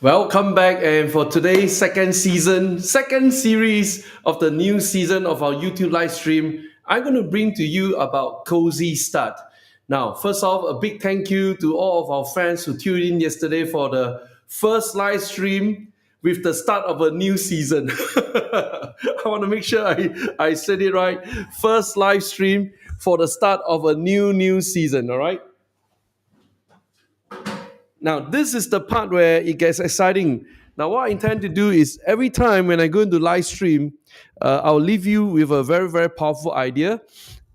Welcome back, and for today's second series of the new season of our YouTube live stream, I'm going to bring to you about COSY Start. Now, first off, a big thank you to all of our fans who tuned in yesterday for the first live stream with the start of a new season. I want to make sure I said it right. First live stream for the start of a new season, all right? Now, this is the part where it gets exciting. Now, what I intend to do is every time when I go into live stream, I'll leave you with a very, very powerful idea.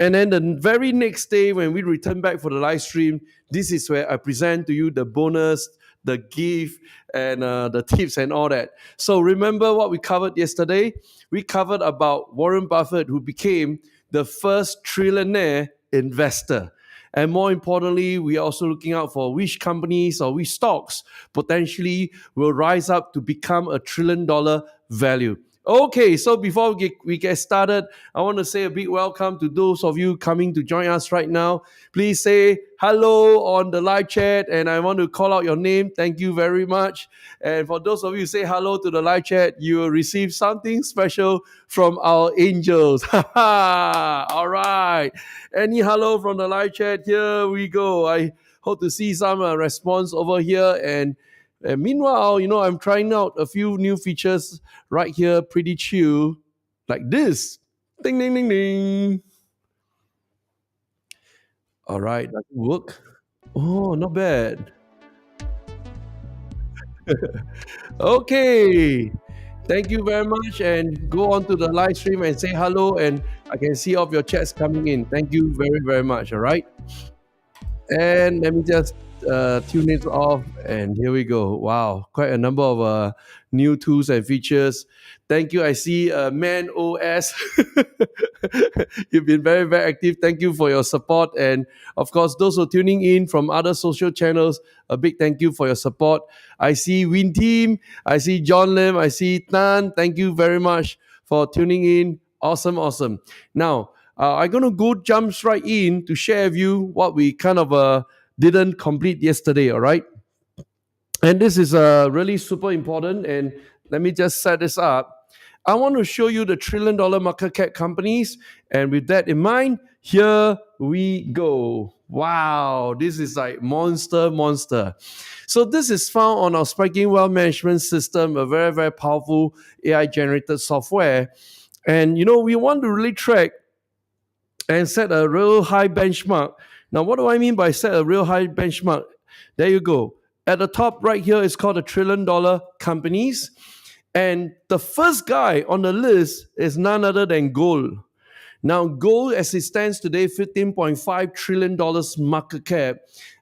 And then the very next day, when we return back for the live stream, this is where I present to you the bonus, the gift, and the tips and all that. So remember what we covered yesterday? We covered about Warren Buffett, who became the first trillionaire investor. And more importantly, we are also looking out for which companies or which stocks potentially will rise up to become a $1 trillion value. Okay, so before we get started, I want to say a big welcome to those of you coming to join us right now. Please say hello on the live chat, and I want to call out your name. Thank you very much. And for those of you who say hello to the live chat, you will receive something special from our angels. All right. Any hello from the live chat? Here we go. I hope to see some response over here. And meanwhile, I'm trying out a few new features right here, pretty chill, like this. Ding, ding, ding, ding. All right, does it work? Oh, not bad. Okay. Thank you very much. And go on to the live stream and say hello. And I can see all of your chats coming in. Thank you very, very much. All right. And let me just tune it off. And here we go. Wow, quite a number of new tools and features. Thank you. I see Man OS. You've been very, very active. Thank you for your support. And of course, those who are tuning in from other social channels, a big thank you for your support. I see Win Team. I see John Lim. I see Tan. Thank you very much for tuning in. Awesome, awesome. Now, I'm going to go jump right in to share with you what we kind of didn't complete yesterday, all right? And this is really super important. And let me just set this up. I want to show you the trillion dollar market cap companies. And with that in mind, here we go. Wow, this is like monster. So this is found on our Spiking Wealth Management System, a very, very powerful AI generated software. And we want to really track and set a real high benchmark. Now, what do I mean by set a real high benchmark? There you go. At the top right here is called the trillion dollar companies. And the first guy on the list is none other than gold. Now, gold as it stands today, $15.5 trillion market cap.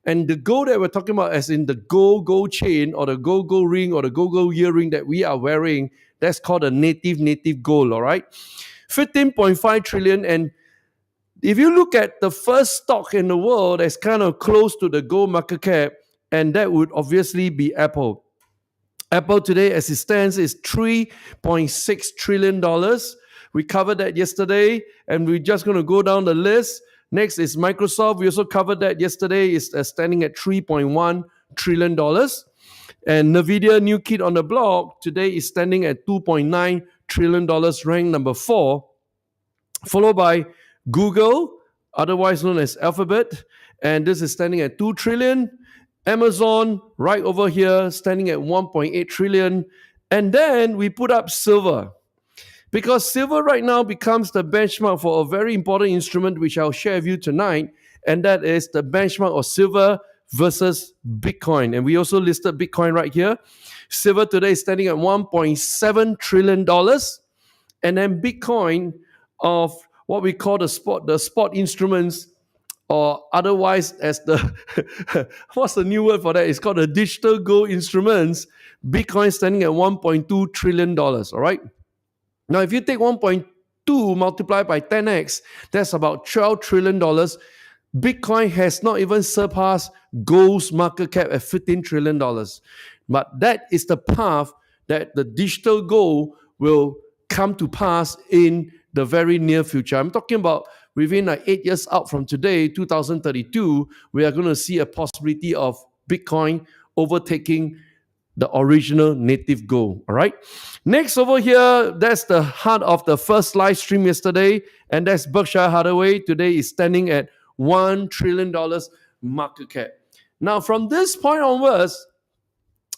And the gold that we're talking about, as in the gold chain or the gold ring or the gold earring that we are wearing, that's called a native gold, all right? 15.5 trillion. And if you look at the first stock in the world that's kind of close to the gold market cap, and that would obviously be Apple. Apple today, as it stands, is $3.6 trillion. We covered that yesterday, and we're just going to go down the list. Next is Microsoft. We also covered that yesterday. It's standing at $3.1 trillion. And NVIDIA, new kid on the block, today is standing at $2.9 trillion, ranked number 4, followed by Google, otherwise known as Alphabet, and this is standing at 2 trillion. Amazon, right over here, standing at 1.8 trillion. And then we put up silver, because silver right now becomes the benchmark for a very important instrument, which I'll share with you tonight, and that is the benchmark of silver versus Bitcoin. And we also listed Bitcoin right here. Silver today is standing at $1.7 trillion. And then Bitcoin of what we call the spot instruments, or otherwise as the what's the new word for that? It's called the digital gold instruments. Bitcoin standing at $1.2 trillion. All right. Now, if you take 1.2 multiplied by 10x, that's about $12 trillion. Bitcoin has not even surpassed gold's market cap at $15 trillion. But that is the path that the digital gold will come to pass in the very near future. I'm talking about within like 8 years out from today, 2032, we are going to see a possibility of Bitcoin overtaking the original native gold. All right. Next over here, that's the heart of the first live stream yesterday, and that's Berkshire Hathaway. Today is standing at $1 trillion market cap. Now, from this point onwards,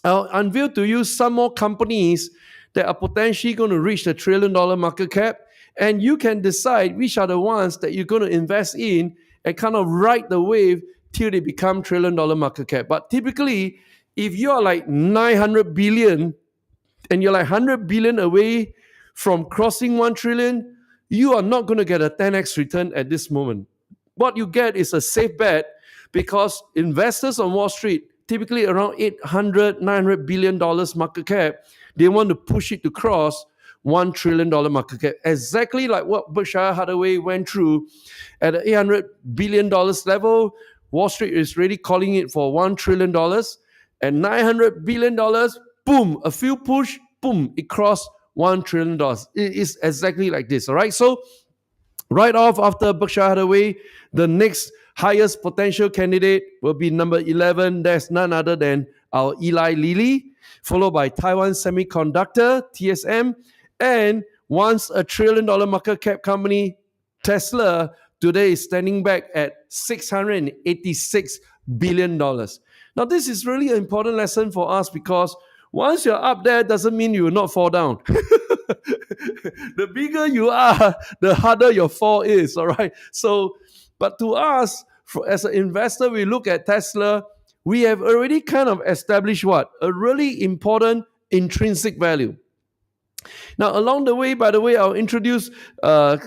I'll unveil to you some more companies that are potentially going to reach the $1 trillion market cap, and you can decide which are the ones that you're going to invest in and kind of ride the wave till they become $1 trillion market cap. But typically, if you are like 900 billion and you're like 100 billion away from crossing 1 trillion, you are not going to get a 10x return at this moment. What you get is a safe bet, because investors on Wall Street, typically around $800-900 billion market cap, they want to push it to cross $1 trillion market cap. Exactly like what Berkshire Hathaway went through at the $800 billion level. Wall Street is really calling it for $1 trillion. And $900 billion, boom, a few push, boom, it crossed $1 trillion. It is exactly like this, all right? So right off after Berkshire Hathaway, the next highest potential candidate will be number 11. That's none other than our Eli Lilly, followed by Taiwan Semiconductor, TSM, and once a $1 trillion market cap company, Tesla, today is standing back at $686 billion. Now, this is really an important lesson for us, because once you're up there, doesn't mean you will not fall down. The bigger you are, the harder your fall is, all right? So, but to us, as an investor, we look at Tesla, we have already kind of established what? A really important intrinsic value. Now, along the way, by the way, I'll introduce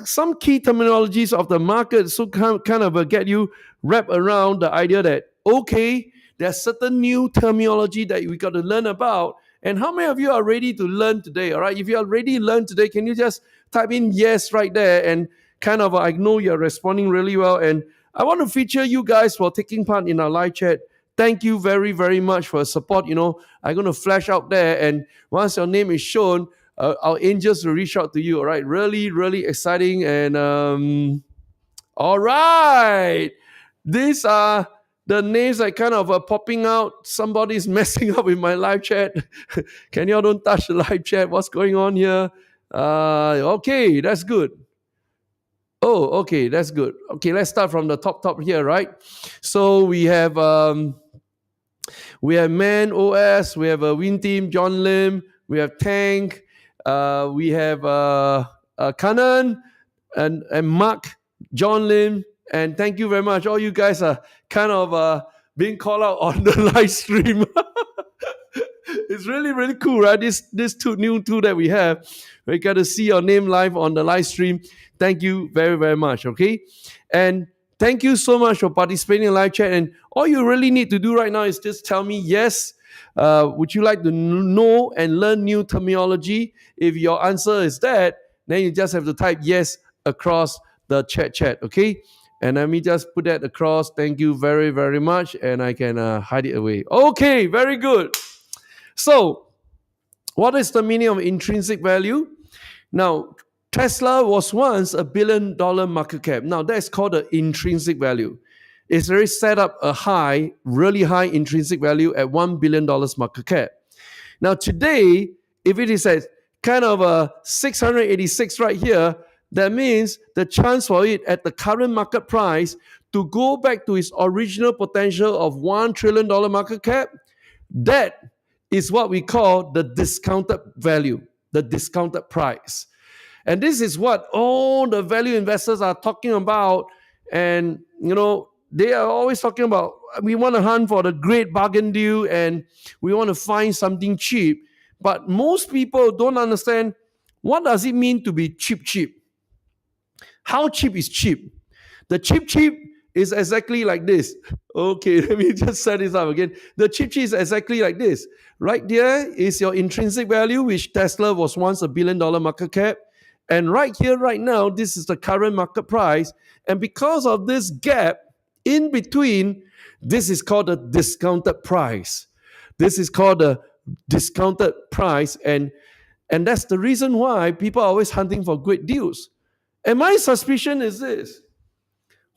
some key terminologies of the market, so kind of get you wrapped around the idea that, okay, there's certain new terminology that we got to learn about. And how many of you are ready to learn today? All right, if you are ready to learn today, can you just type in yes right there? And kind of, I know you're responding really well. And I want to feature you guys for taking part in our live chat. Thank you very, very much for your support. I'm going to flash out there. And once your name is shown, our angels will reach out to you. All right, really, really exciting. And all right, these are the names that kind of are popping out. Somebody's messing up with my live chat. Can y'all don't touch the live chat? What's going on here? Okay, that's good. Oh, okay, that's good. Okay, let's start from the top here, right? So we have Man OS, we have a Win Team, John Lim, we have Tank, we have Kanan and Mark, John Lim, and thank you very much. All you guys are kind of being called out on the live stream. It's really, really cool, right? This new tool that we have. We got to see your name live on the live stream. Thank you very, very much. Okay. And thank you so much for participating in live chat. And all you really need to do right now is just tell me yes. Would you like to know and learn new terminology? If your answer is that, then you just have to type yes across the chat. Okay. And let me just put that across. Thank you very, very much. And I can hide it away. Okay, very good. So, what is the meaning of intrinsic value? Now, Tesla was once $1 billion market cap. Now, that's called the intrinsic value. It's already set up a high, really high intrinsic value at $1 billion market cap. Now, today, if it is at kind of a 686 right here, that means the chance for it at the current market price to go back to its original potential of $1 trillion market cap, that is what we call the discounted value, the discounted price. And this is what all the value investors are talking about. And, they are always talking about, we want to hunt for the great bargain deal and we want to find something cheap. But most people don't understand, what does it mean to be cheap? How cheap is cheap? The cheap is exactly like this. Okay, let me just set this up again. The cheap is exactly like this. Right there is your intrinsic value, which Tesla was once $1 billion market cap. And right here, right now, this is the current market price. And because of this gap in between, this is called the discounted price. This is called the discounted price. And that's the reason why people are always hunting for great deals. And my suspicion is this.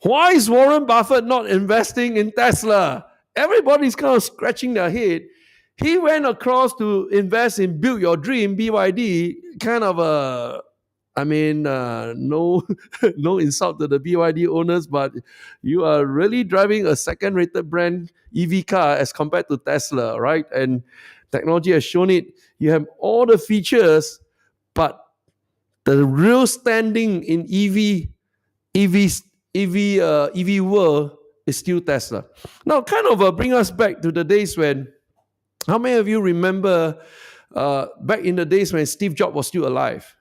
Why is Warren Buffett not investing in Tesla? Everybody's kind of scratching their head. He went across to invest in Build Your Dream, BYD, kind of no, no insult to the BYD owners, but you are really driving a second-rated brand EV car as compared to Tesla, right? And technology has shown it. You have all the features, but the real standing in EV world is still Tesla. Now, kind of bring us back to the days when, how many of you remember back in the days when Steve Jobs was still alive?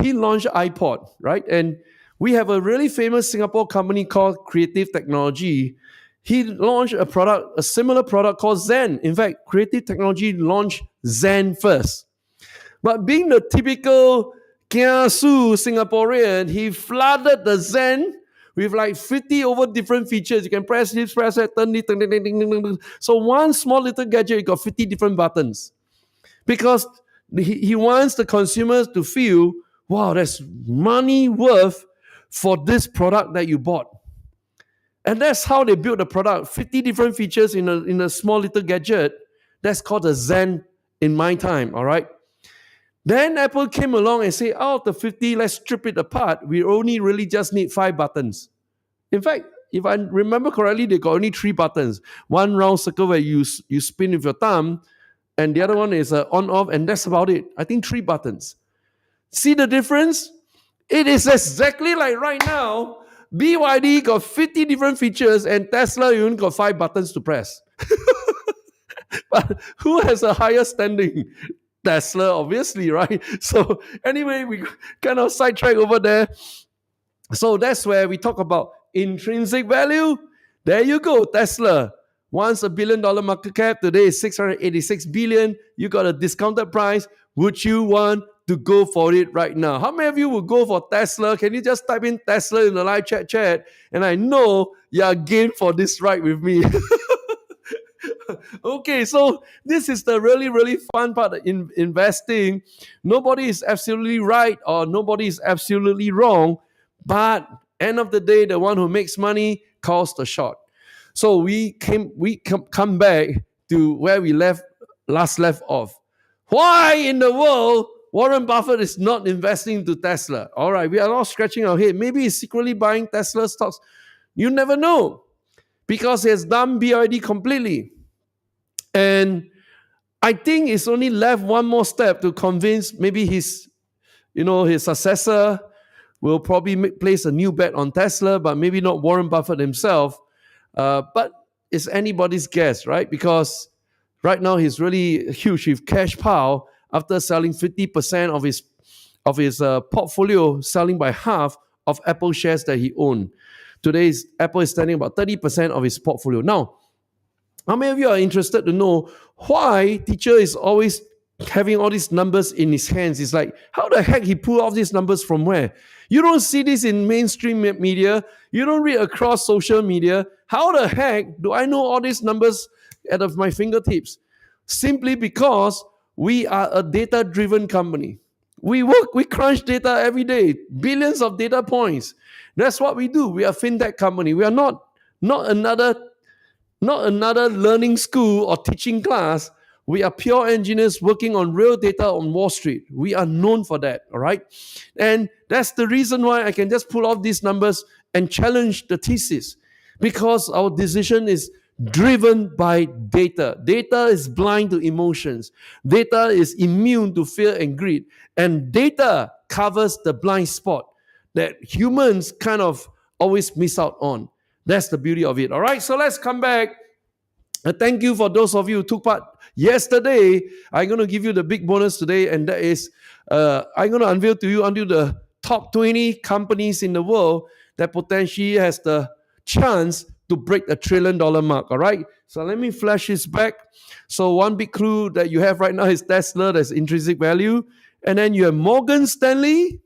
He launched iPod, right? And we have a really famous Singapore company called Creative Technology. He launched a similar product called Zen. In fact, Creative Technology launched Zen first. But being the typical kiasu Singaporean, he flooded the Zen with like 50 over different features. You can press this, press that, turn it, ding, ding, ding, ding, ding, ding. So one small little gadget, you got 50 different buttons. Because he wants the consumers to feel, wow, that's money worth for this product that you bought. And that's how they built the product. 50 different features in a small little gadget. That's called the Zen in my time, all right? Then Apple came along and said, out of the 50, let's strip it apart. We only really just need 5 buttons. In fact, if I remember correctly, they got only 3 buttons. One round circle where you spin with your thumb, and the other one is on-off, and that's about it. I think 3 buttons. See the difference? It is exactly like right now, BYD got 50 different features, and Tesla, you only got 5 buttons to press. But who has a higher standing? Tesla, obviously, right? So anyway, we kind of sidetrack over there. So that's where we talk about intrinsic value. There you go, Tesla. Once $1 billion market cap, today is 686 billion. You got a discounted price. Would you want to go for it right now? How many of you would go for Tesla? Can you just type in Tesla in the live chat? And I know you're game for this ride with me. Okay, so this is the really, really fun part of investing. Nobody is absolutely right or nobody is absolutely wrong, but end of the day, the one who makes money calls the shot. So we come back to where we left off. Why in the world Warren Buffett is not investing into Tesla. All right, we are all scratching our head. Maybe he's secretly buying Tesla stocks. You never know because he has done BYD completely. And I think it's only left one more step to convince maybe his successor will probably place a new bet on Tesla, but maybe not Warren Buffett himself. But it's anybody's guess, right? Because right now he's really huge with cash pile after selling 50% of his portfolio, selling by half of Apple shares that he owned. Today, Apple is standing about 30% of his portfolio. Now, how many of you are interested to know why teacher is always having all these numbers in his hands? It's like, how the heck he pull off these numbers from where? You don't see this in mainstream media. You don't read across social media. How the heck do I know all these numbers out of my fingertips? Simply because we are a data-driven company. We crunch data every day, billions of data points. That's what we do. We are a fintech company. We are not another learning school or teaching class. We are pure engineers working on real data on Wall Street. We are known for that, all right? And that's the reason why I can just pull off these numbers and challenge the thesis, because our decision is driven by data. Data is blind to emotions. Data is immune to fear and greed. And data covers the blind spot that humans kind of always miss out on. That's the beauty of it. All right, so let's come back. Thank you for those of you who took part yesterday. I'm going to give you the big bonus today, and that is I'm going to unveil to you until the top 20 companies in the world that potentially has the chance to break the $1 trillion mark. All right, so let me flash this back. So one big clue that you have right now is Tesla. That's intrinsic value. And then you have Morgan Stanley,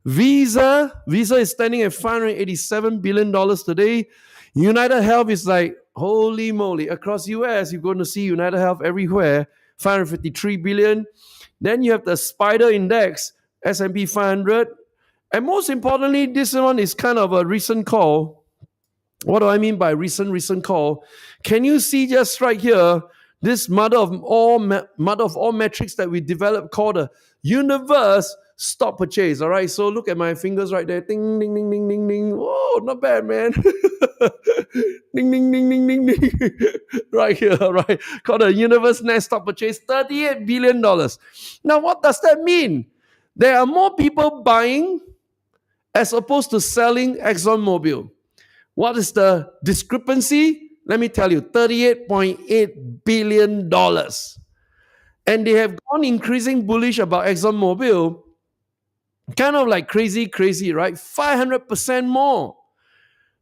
Visa is standing at $587 billion today. United Health is like, holy moly, across US, you're going to see United Health everywhere, $553 billion. Then you have the Spider Index, S&P 500. And most importantly, this one is kind of a recent call. What do I mean by recent call? Can you see just right here, this mother of all metrics that we developed called a universe stop purchase, all right? So look at my fingers right there. Ding, ding, ding, ding, ding, ding. Whoa, not bad, man. Ding, ding, ding, ding, ding, ding. Right here, right? Called a universe net stop purchase, $38 billion. Now, what does that mean? There are more people buying as opposed to selling ExxonMobil. What is the discrepancy? Let me tell you, $38.8 billion. And they have gone increasing bullish about ExxonMobil, kind of like crazy, right? 500% more.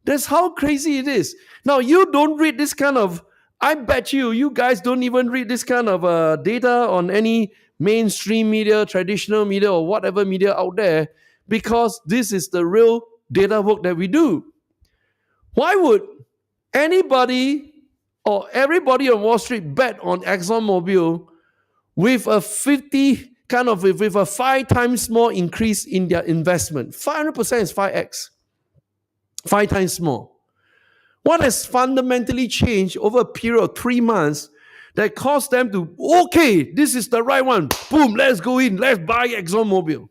That's how crazy it is. Now, you don't read this kind of, I bet you guys don't even read this kind of data on any mainstream media, traditional media, or whatever media out there, because this is the real data work that we do. Why would anybody or everybody on Wall Street bet on ExxonMobil with a 5 times more increase in their investment? 500% is 5x. 5 times more. What has fundamentally changed over a period of 3 months that caused them to, okay, this is the right one. Boom, let's go in. Let's buy ExxonMobil.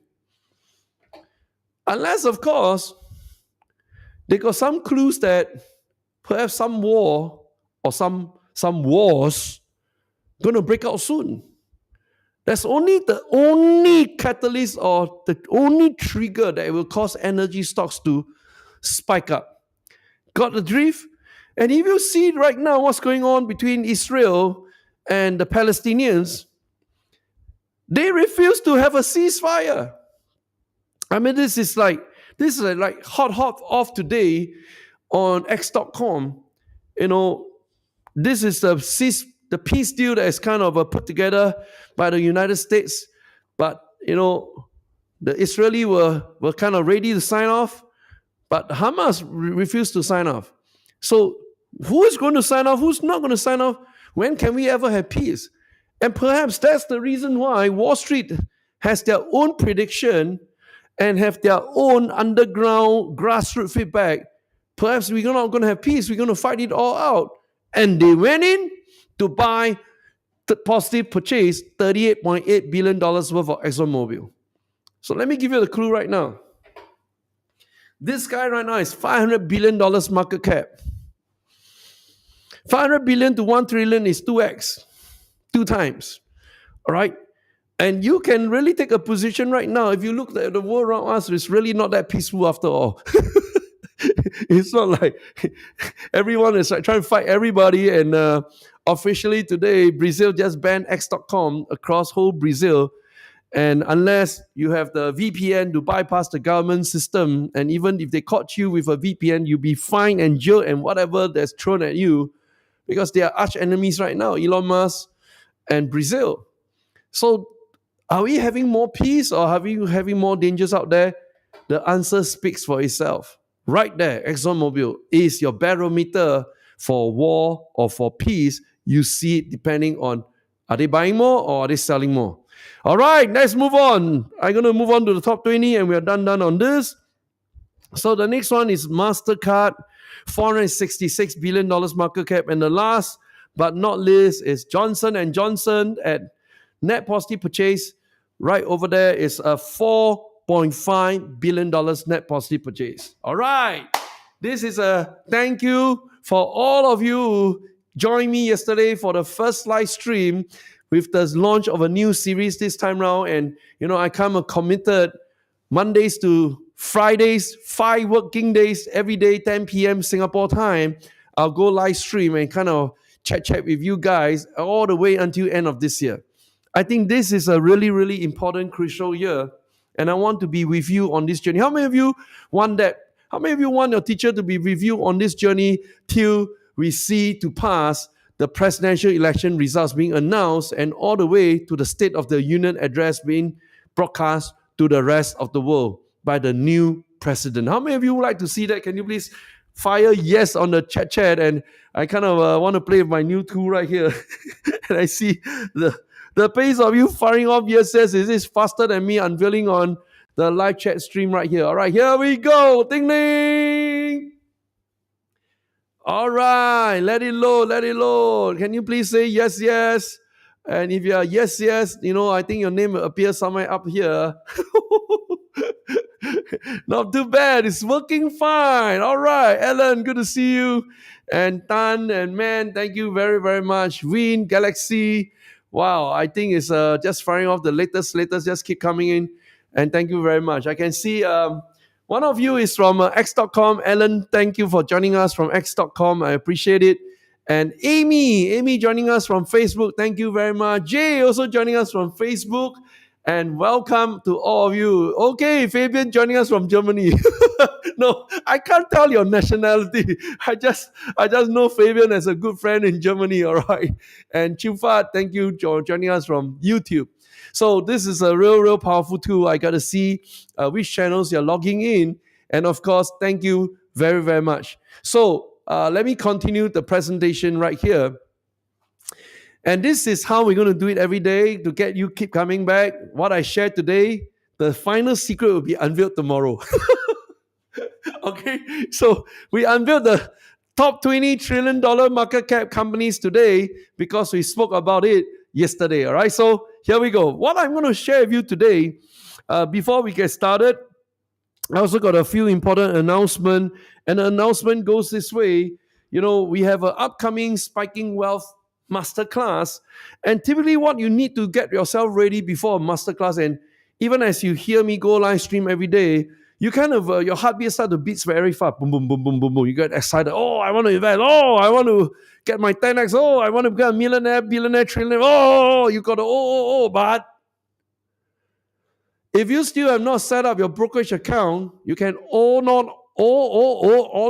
Unless, of course, they got some clues that perhaps some war or some wars going to break out soon. That's the only catalyst or the only trigger that will cause energy stocks to spike up. Got the drift? And if you see right now what's going on between Israel and the Palestinians, they refuse to have a ceasefire. I mean, this is like hot off today on X.com. This is the peace deal that is kind of put together by the United States, but the Israeli were kind of ready to sign off, but Hamas refused to sign off. So who is going to sign off? Who's not going to sign off? When can we ever have peace? And perhaps that's the reason why Wall Street has their own prediction and have their own underground grassroots feedback. Perhaps we're not going to have peace. We're going to fight it all out. And they went in to buy positive purchase $38.8 billion worth of ExxonMobil. So let me give you the clue right now. This guy right now is $500 billion market cap. 500 billion to 1 trillion is 2x, 2 times. All right. And you can really take a position right now. If you look at the world around us, it's really not that peaceful after all. It's not like everyone is trying to fight everybody. And officially today, Brazil just banned X.com across whole Brazil. And unless you have the VPN to bypass the government system, and even if they caught you with a VPN, you'll be fined and jailed and whatever that's thrown at you, because they are arch enemies right now, Elon Musk and Brazil. So are we having more peace or are we having more dangers out there? The answer speaks for itself. Right there, ExxonMobil is your barometer for war or for peace. You see it depending on, are they buying more or are they selling more? All right, let's move on. I'm going to move on to the top 20 and we are done on this. So the next one is MasterCard, $466 billion market cap. And the last but not least is Johnson & Johnson at net positive purchase. Right over there is a $4.5 billion net positive purchase. All right. This is a thank you for all of you who joined me yesterday for the first live stream with the launch of a new series this time around. And, I kind of committed Mondays to Fridays, 5 working days, every day, 10 p.m. Singapore time. I'll go live stream and kind of chat with you guys all the way until end of this year. I think this is a really, really important, crucial year. And I want to be with you on this journey. How many of you want that? How many of you want your teacher to be with you on this journey till we see to pass the presidential election results being announced and all the way to the State of the Union address being broadcast to the rest of the world by the new president? How many of you would like to see that? Can you please fire yes on the chat? And I kind of want to play with my new tool right here. And I see the pace of you firing off yes is faster than me unveiling on the live chat stream right here. All right, here we go. Ding, ding. All right, let it load. Can you please say yes, yes? And if you are yes, yes, I think your name will appear somewhere up here. Not too bad. It's working fine. All right, Ellen, good to see you. And Tan and Man, thank you very, very much. Win, Galaxy. Wow, I think it's just firing off the latest. Just keep coming in. And thank you very much. I can see one of you is from X.com. Ellen, thank you for joining us from X.com. I appreciate it. And Amy joining us from Facebook. Thank you very much. Jay also joining us from Facebook. And welcome to all of you. Okay, Fabian joining us from Germany. No, I can't tell your nationality. I just know Fabian as a good friend in Germany, all right. And Chufat, thank you for joining us from YouTube. So this is a real powerful tool. I got to see which channels you're logging in. And of course, thank you very, very much. So let me continue the presentation right here. And this is how we're going to do it every day to get you keep coming back. What I shared today, the final secret will be unveiled tomorrow. Okay, so we unveiled the top 20 trillion market cap companies today because we spoke about it yesterday. All right, so here we go. What I'm going to share with you today, before we get started, I also got a few important announcements. And the announcement goes this way. We have an upcoming Spiking Wealth masterclass. And typically what you need to get yourself ready before a masterclass, and even as you hear me go live stream every day, you kind of, your heartbeat start to beat very fast. Boom, boom, boom, boom, boom, boom. You get excited. Oh, I want to invest. Oh, I want to get my 10x. Oh, I want to become a millionaire, billionaire, trillionaire. Oh, you got to, but if you still have not set up your brokerage account, you can all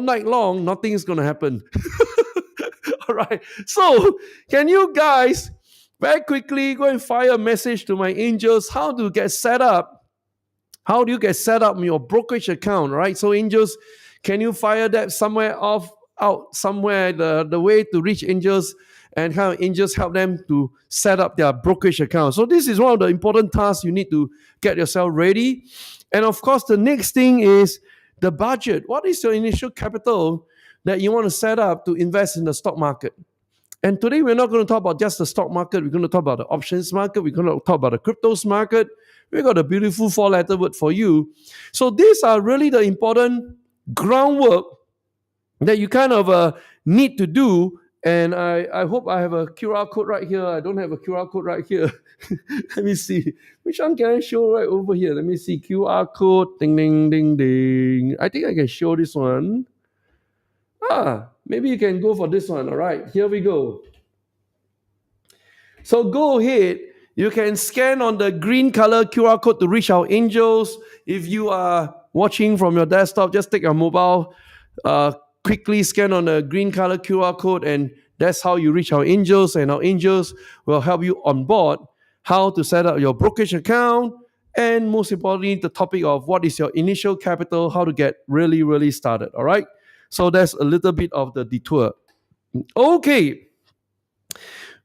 night long, nothing is going to happen. All right. So can you guys very quickly go and fire a message to my angels how to get set up? How do you get set up in your brokerage account, right? So angels, can you fire that out somewhere, the way to reach angels and how angels help them to set up their brokerage account. So this is one of the important tasks you need to get yourself ready. And of course, the next thing is the budget. What is your initial capital that you want to set up to invest in the stock market? And today we're not going to talk about just the stock market. We're going to talk about the options market. We're going to talk about the cryptos market. We got a beautiful four-letter word for you. So these are really the important groundwork that you kind of need to do. And I hope I have a QR code right here. I don't have a QR code right here. Let me see. Which one can I show right over here? Let me see. QR code. Ding, ding, ding, ding. I think I can show this one. Maybe you can go for this one. All right, here we go. So go ahead. You can scan on the green color QR code to reach our angels. If you are watching from your desktop, just take your mobile, quickly scan on the green color QR code, and that's how you reach our angels. And our angels will help you on board how to set up your brokerage account, and most importantly, the topic of what is your initial capital, how to get really, really started. All right. So that's a little bit of the detour. Okay.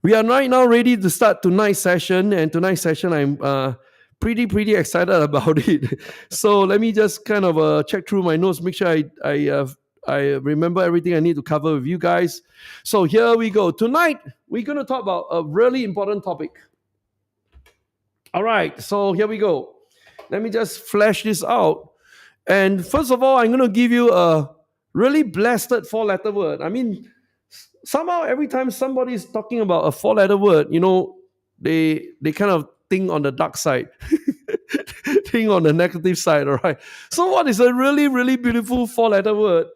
We are right now ready to start tonight's session, and tonight's session I'm pretty excited about it. So let me just kind of check through my notes, make sure I remember everything I need to cover with you guys. So here we go. Tonight we're going to talk about a really important topic. All right, so here we go. Let me just flash this out. And first of all, I'm going to give you a really blasted four-letter word. I mean, somehow every time somebody is talking about a four-letter word, they kind of think on the dark side, think on the negative side. All right. So what is a really, really beautiful four-letter word?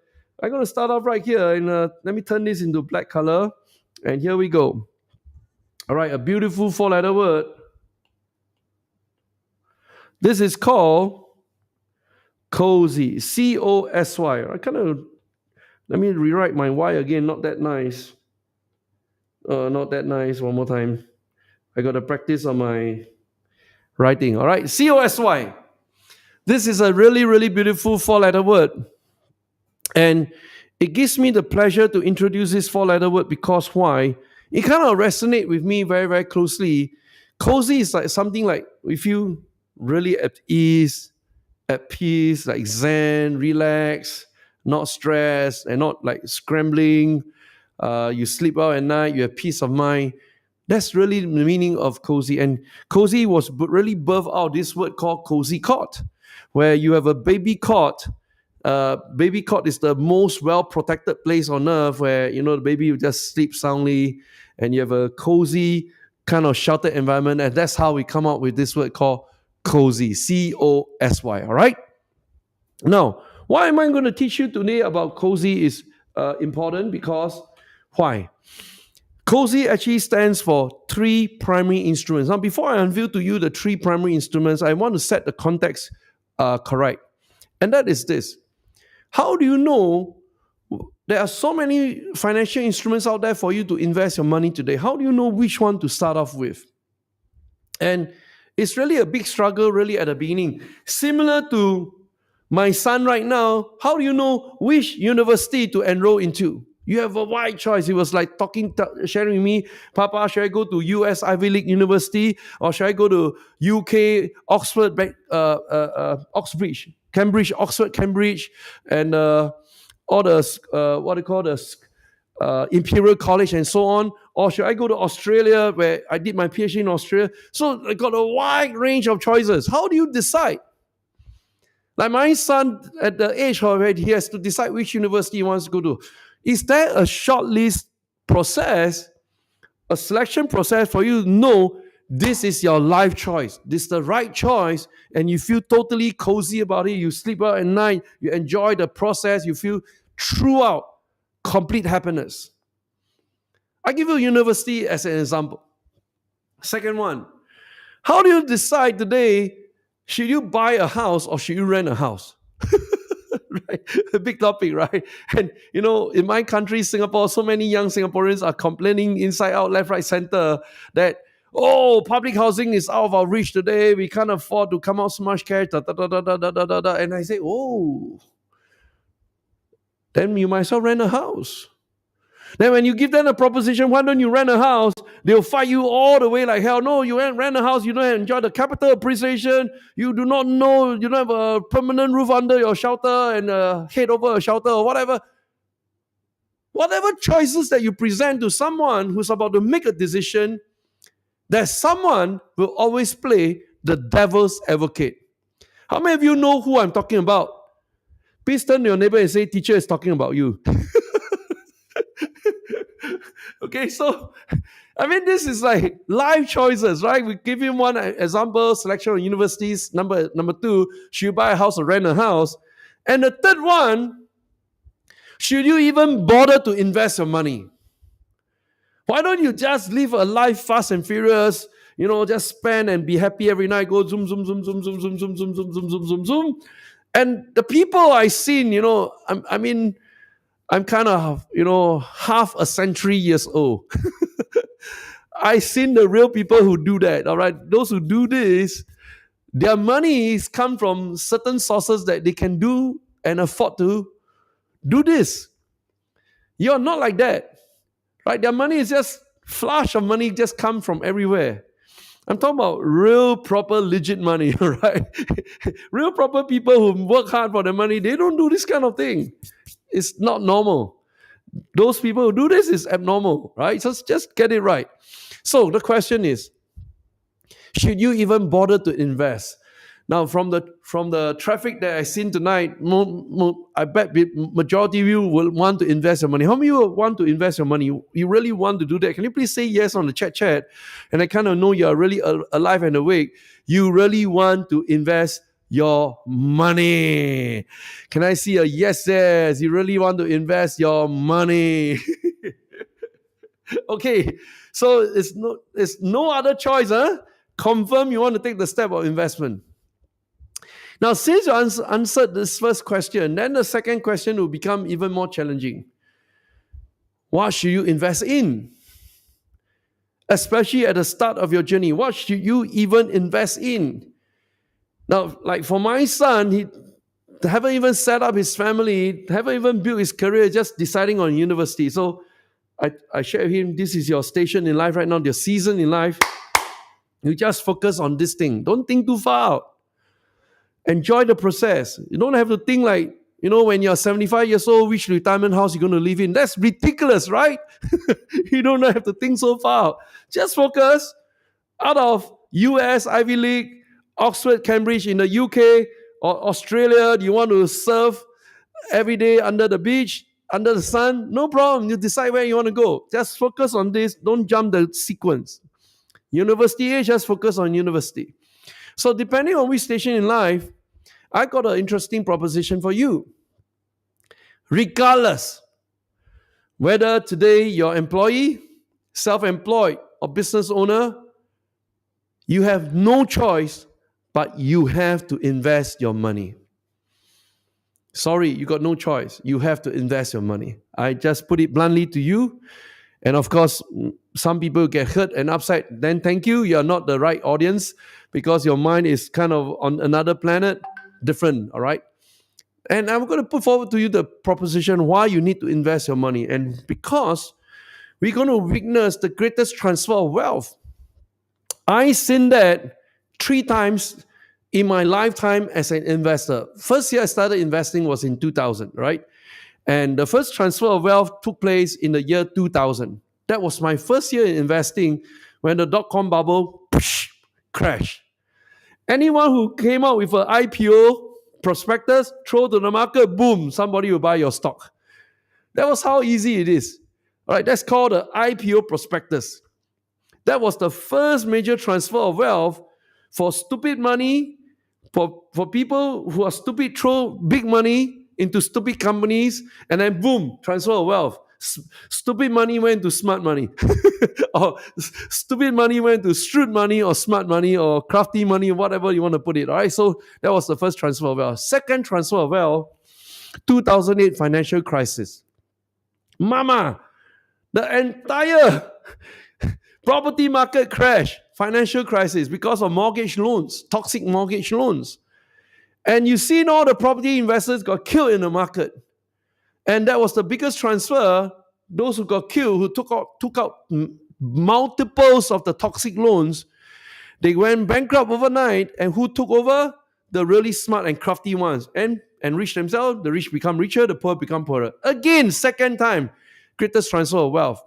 I'm going to start off right here, and let me turn this into black color, and here we go. All right, a beautiful four-letter word. This is called COSY. COSY. Let me rewrite my Y again. Not that nice. Not that nice. One more time. I got to practice on my writing. All right. COSY. This is a really, really beautiful four-letter word. And it gives me the pleasure to introduce this four-letter word because why? It kind of resonates with me very, very closely. COSY is like something like we feel really at ease, at peace, like zen, relax, not stressed, and not like scrambling. You sleep well at night, you have peace of mind. That's really the meaning of COSY. And COSY was really birthed out this word called COSY cot, where you have a baby cot. Baby cot is the most well-protected place on earth where, the baby will just sleep soundly, and you have a cozy kind of sheltered environment. And that's how we come up with this word called COSY, COSY, all right? Now, why am I going to teach you today about COSY is important because why? COSY actually stands for three primary instruments. Now, before I unveil to you the three primary instruments, I want to set the context correct. And that is this. How do you know there are so many financial instruments out there for you to invest your money today? How do you know which one to start off with? And it's really a big struggle really at the beginning. Similar to my son right now, how do you know which university to enroll into? You have a wide choice. He was like sharing with me, Papa, should I go to US Ivy League University or should I go to UK Oxford, Oxbridge, Cambridge, Oxford, Cambridge, and all the what they call the Imperial College and so on, or should I go to Australia where I did my PhD in Australia? So I got a wide range of choices. How do you decide? Like my son at the age where he has to decide which university he wants to go to. Is there a shortlist process, a selection process for you to know this is your life choice, this is the right choice, and you feel totally cozy about it, you sleep well at night, you enjoy the process, you feel throughout complete happiness? I give you university as an example. Second one, how do you decide today, should you buy a house or should you rent a house? Right? A big topic, right? And in my country, Singapore, so many young Singaporeans are complaining inside out, left, right, center that, public housing is out of our reach today. We can't afford to come out so much cash. And I say, then you might as well rent a house. Then when you give them a proposition, why don't you rent a house? They'll fight you all the way like hell. No, you rent a house, you don't enjoy the capital appreciation. You do not know, you don't have a permanent roof under your shelter and a head over a shelter or whatever. Whatever choices that you present to someone who's about to make a decision, that someone will always play the devil's advocate. How many of you know who I'm talking about? Please turn to your neighbor and say, teacher is talking about you. Okay, so I mean, this is like life choices, right? We give him one example, selection of universities. Number two, should you buy a house or rent a house? And the third one, should you even bother to invest your money? Why don't you just live a life fast and furious? Just spend and be happy every night. Go zoom, zoom, zoom, zoom, zoom, zoom, zoom, zoom, zoom, zoom, zoom, zoom, zoom. And the people I seen, I'm kind of, half a century years old. I seen the real people who do that. All right, those who do this, their money come from certain sources that they can do and afford to do this. You're not like that, right? Their money is just flush of money, just come from everywhere. I'm talking about real, proper, legit money, right? Real, proper people who work hard for their money, they don't do this kind of thing. It's not normal. Those people who do this is abnormal, right? So just get it right. So the question is, should you even bother to invest? Now, from the traffic that I seen tonight, I bet majority of you will want to invest your money. How many of you want to invest your money? You really want to do that? Can you please say yes on the chat? And I kind of know you're really alive and awake. You really want to invest your money. Can I see a yes? You really want to invest your money. Okay, so it's no other choice, huh? Confirm you want to take the step of investment. Now, since you answered this first question, then the second question will become even more challenging. What should you invest in? Especially at the start of your journey, what should you even invest in? Now, like for my son, he haven't even set up his family, haven't even built his career, just deciding on university. So I share with him, this is your station in life right now, your season in life. You just focus on this thing. Don't think too far out. Enjoy the process. You don't have to think like, when you're 75 years old, which retirement house you're going to live in. That's ridiculous, right? You don't have to think so far out. Just focus out of US, Ivy League, Oxford, Cambridge in the UK, or Australia. Do you want to surf every day under the beach, under the sun? No problem. You decide where you want to go. Just focus on this. Don't jump the sequence. University age, just focus on university. So depending on which station in life, I got an interesting proposition for you. Regardless, whether today you're employee, self-employed, or business owner, you have no choice, but you have to invest your money. Sorry, you got no choice. You have to invest your money. I just put it bluntly to you. And of course, some people get hurt and upset. Then thank you. You're not the right audience because your mind is kind of on another planet, different, all right? And I'm going to put forward to you the proposition why you need to invest your money. And because we're going to witness the greatest transfer of wealth. I seen that 3 times in my lifetime as an investor. First year I started investing was in 2000, right? And the first transfer of wealth took place in the year 2000. That was my first year in investing when the dot-com bubble crashed. Anyone who came out with an IPO prospectus, throw to the market, boom, somebody will buy your stock. That was how easy it is. All right, that's called the IPO prospectus. That was the first major transfer of wealth for stupid money, for people who are stupid, throw big money into stupid companies, and then boom, transfer of wealth. Stupid money went to smart money. Or stupid money went to shrewd money or smart money or crafty money, whatever you want to put it. All right, so that was the first transfer of wealth. Second transfer of wealth, 2008 financial crisis. Mama, the entire property market crash, financial crisis because of mortgage loans, toxic mortgage loans. And you seen all the property investors got killed in the market. And that was the biggest transfer. Those who got killed, who took out multiples of the toxic loans, they went bankrupt overnight. And who took over? The really smart and crafty ones. And enrich themselves. The rich become richer, the poor become poorer. Again, second time. greatest transfer of wealth.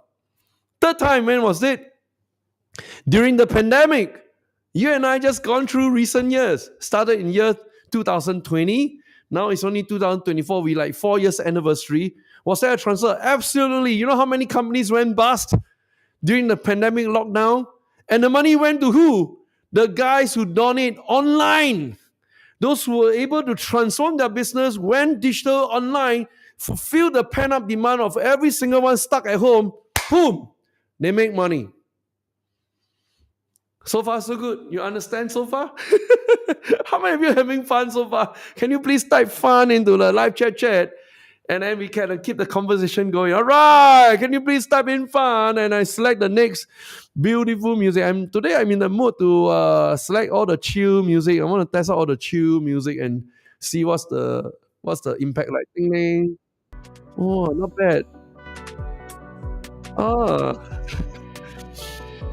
Third time, when was it? During the pandemic. You and I just gone through recent years. Started in year 2020. Now it's only 2024. We like 4 years anniversary. Was there a transfer? Absolutely. You know how many companies went bust during the pandemic lockdown? And the money went to who? The guys who donate online. Those who were able to transform their business, went digital online, fulfill the pent-up demand of every single one stuck at home. Boom! They make money. So far, so good. You understand so far? How many of you are having fun so far? Can you please type fun into the live chat? And then we can keep the conversation going. All right. Can you please type in fun? And I select the next beautiful music. Today I'm in the mood to select all the chill music. I want to test out all the chill music and see what's the impact like. Ding ding. Oh, not bad. Ah.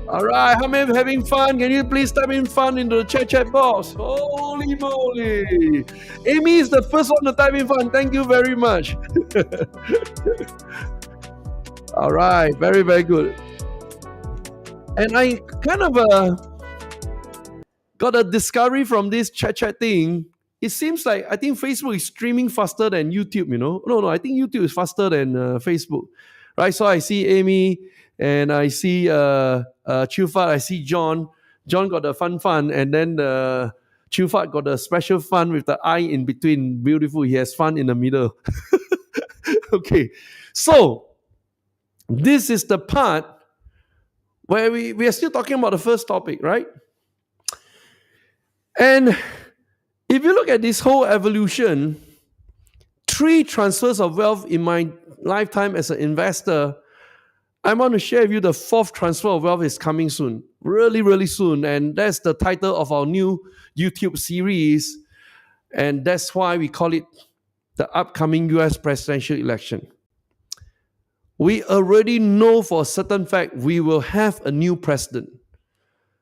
All right, how many having fun? Can you please type in fun into the chat box? Holy moly. Amy is the first one to type in fun. Thank you very much. All right, very, very good. And I kind of got a discovery from this chat thing. It seems like I think Facebook is streaming faster than YouTube, No, I think YouTube is faster than Facebook. Right? So I see Amy and I see Chufat, I see John. John got the fun, and then Chufat got the special fun with the eye in between. Beautiful. He has fun in the middle. Okay. So this is the part where we are still talking about the first topic, right? And if you look at this whole evolution, 3 transfers of wealth in my lifetime as an investor, I want to share with you the 4th transfer of wealth is coming soon. Really, really soon. And that's the title of our new YouTube series. And that's why we call it the upcoming US presidential election. We already know for a certain fact we will have a new president.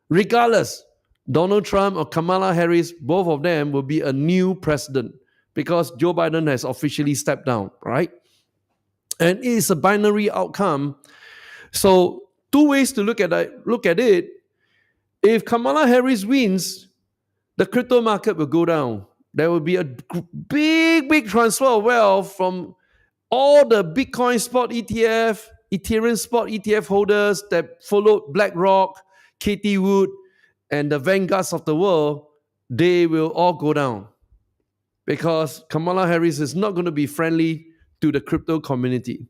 Regardless, Donald Trump or Kamala Harris, both of them will be a new president because Joe Biden has officially stepped down, right? And it is a binary outcome. So 2 ways to look at it. If Kamala Harris wins, the crypto market will go down. There will be a big transfer of wealth from all the Bitcoin spot ETF, Ethereum spot ETF holders that followed BlackRock, Katie Wood, and the vanguards of the world. They will all go down because Kamala Harris is not going to be friendly to the crypto community.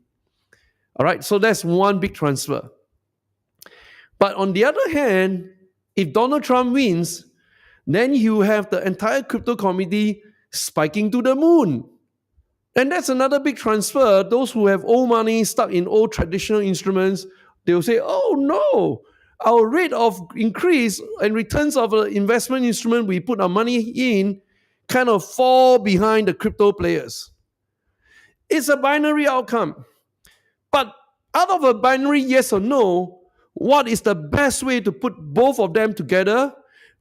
All right, so that's one big transfer. But on the other hand, if Donald Trump wins, then you have the entire crypto community spiking to the moon. And that's another big transfer. Those who have old money stuck in old traditional instruments, they'll say, oh no, our rate of increase and returns of an investment instrument we put our money in kind of fall behind the crypto players. It's a binary outcome. But out of a binary yes or no, what is the best way to put both of them together?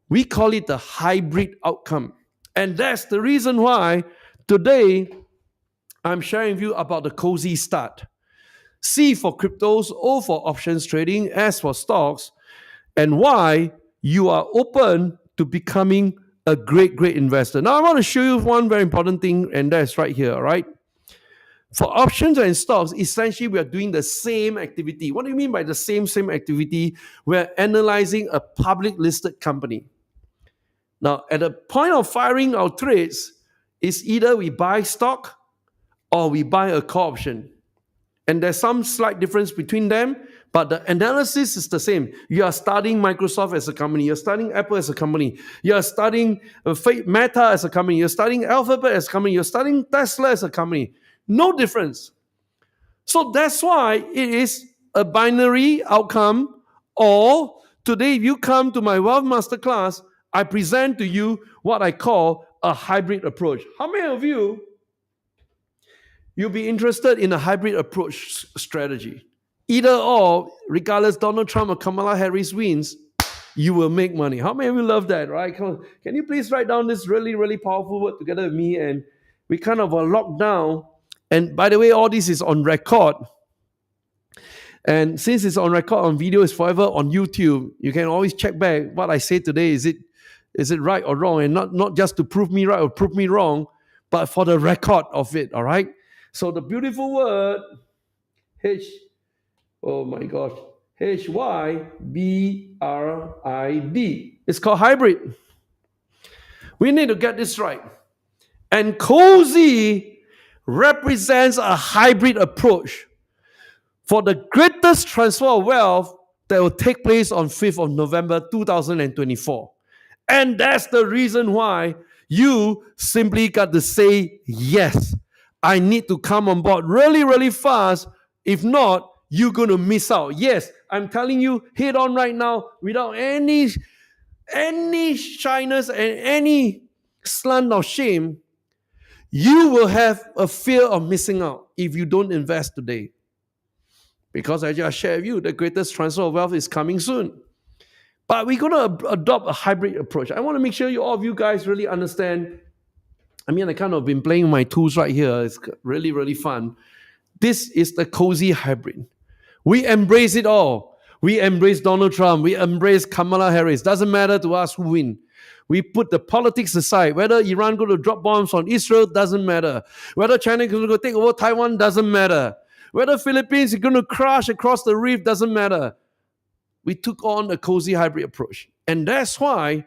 We call it the hybrid outcome. And that's the reason why today I'm sharing with you about the COSY Start. C for cryptos, O for options trading, S for stocks, and why you are open to becoming a great investor. Now I want to show you one very important thing, and that's right here, all right? For options and stocks, essentially we are doing the same activity. What do you mean by the same activity? We're analyzing a public listed company. Now, at the point of firing our trades, is either we buy stock or we buy a call option. And there's some slight difference between them, but the analysis is the same. You are studying Microsoft as a company. You're studying Apple as a company. You're studying Meta as a company. You're studying Alphabet as a company. You're studying Tesla as a company. No difference. So that's why it is a binary outcome. Or today, if you come to my Wealth Masterclass, I present to you what I call a hybrid approach. How many of you'll be interested in a hybrid approach strategy? Either or, regardless Donald Trump or Kamala Harris wins, you will make money. How many of you love that, right? Can you please write down this really, really powerful word together with me? And we kind of are locked down. And by the way, all this is on record. And since it's on record on video, it's forever on YouTube. You can always check back what I say today. Is it right or wrong? And not just to prove me right or prove me wrong, but for the record of it. All right. So the beautiful word H, oh my gosh, HYBRID. It's called hybrid. We need to get this right. And COSY represents a hybrid approach for the greatest transfer of wealth that will take place on 5th of November 2024. And that's the reason why you simply got to say yes. I need to come on board really, really fast. If not, you're going to miss out. Yes, I'm telling you, head on right now without any shyness and any slant of shame. You will have a fear of missing out if you don't invest today. Because I just shared with you, the greatest transfer of wealth is coming soon. But we're going to adopt a hybrid approach. I want to make sure all of you guys really understand. I mean, I kind of been playing my tools right here. It's really, really fun. This is the COSY hybrid. We embrace it all. We embrace Donald Trump. We embrace Kamala Harris. Doesn't matter to us who win. We put the politics aside. Whether Iran going to drop bombs on Israel doesn't matter. Whether China is going to take over Taiwan doesn't matter. Whether Philippines is going to crash across the reef doesn't matter. We took on a COSY hybrid approach. And that's why,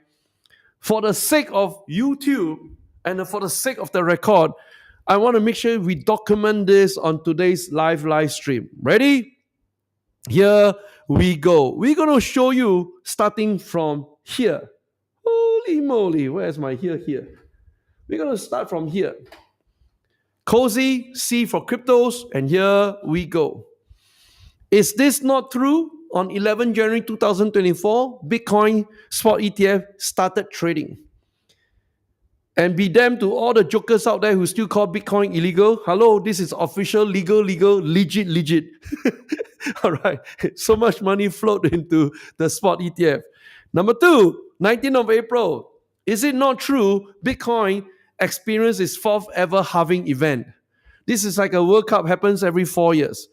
for the sake of YouTube and for the sake of the record, I want to make sure we document this on today's live stream. Ready? Here we go. We're going to show you starting from here. Holy moly, where's my here? We're going to start from here. COSY, C for cryptos, and here we go. Is this not true? On 11 January 2024, Bitcoin spot ETF started trading. And be damned to all the jokers out there who still call Bitcoin illegal. Hello, this is official, legal, legit. All right. So much money flowed into the spot ETF. Number two, 19th of April. Is it not true Bitcoin experienced its fourth ever halving event? This is like a World Cup, happens every 4 years.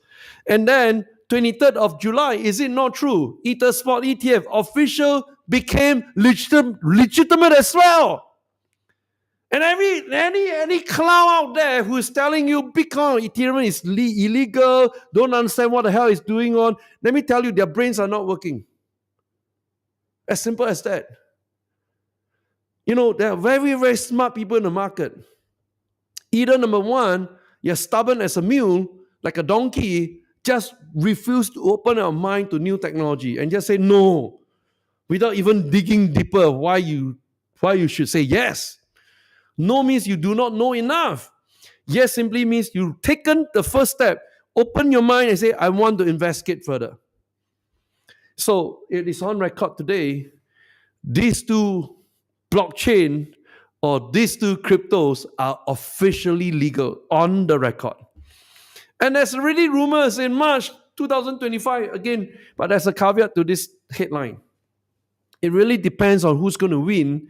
And then 23rd of July, is it not true? Ether Spot ETF official became legitimate as well. And any clown out there who is telling you Bitcoin, Ethereum is illegal, don't understand what the hell is doing on, let me tell you, their brains are not working. As simple as that. You know, there are very, very smart people in the market. Either number one, you're stubborn as a mule, like a donkey, just refuse to open our mind to new technology and just say no, without even digging deeper why you should say yes. No means you do not know enough. Yes simply means you've taken the first step, open your mind and say, I want to investigate further. So it is on record today, these two blockchain or these two cryptos are officially legal on the record. And there's already rumors in March 2025 again, but there's a caveat to this headline. It really depends on who's going to win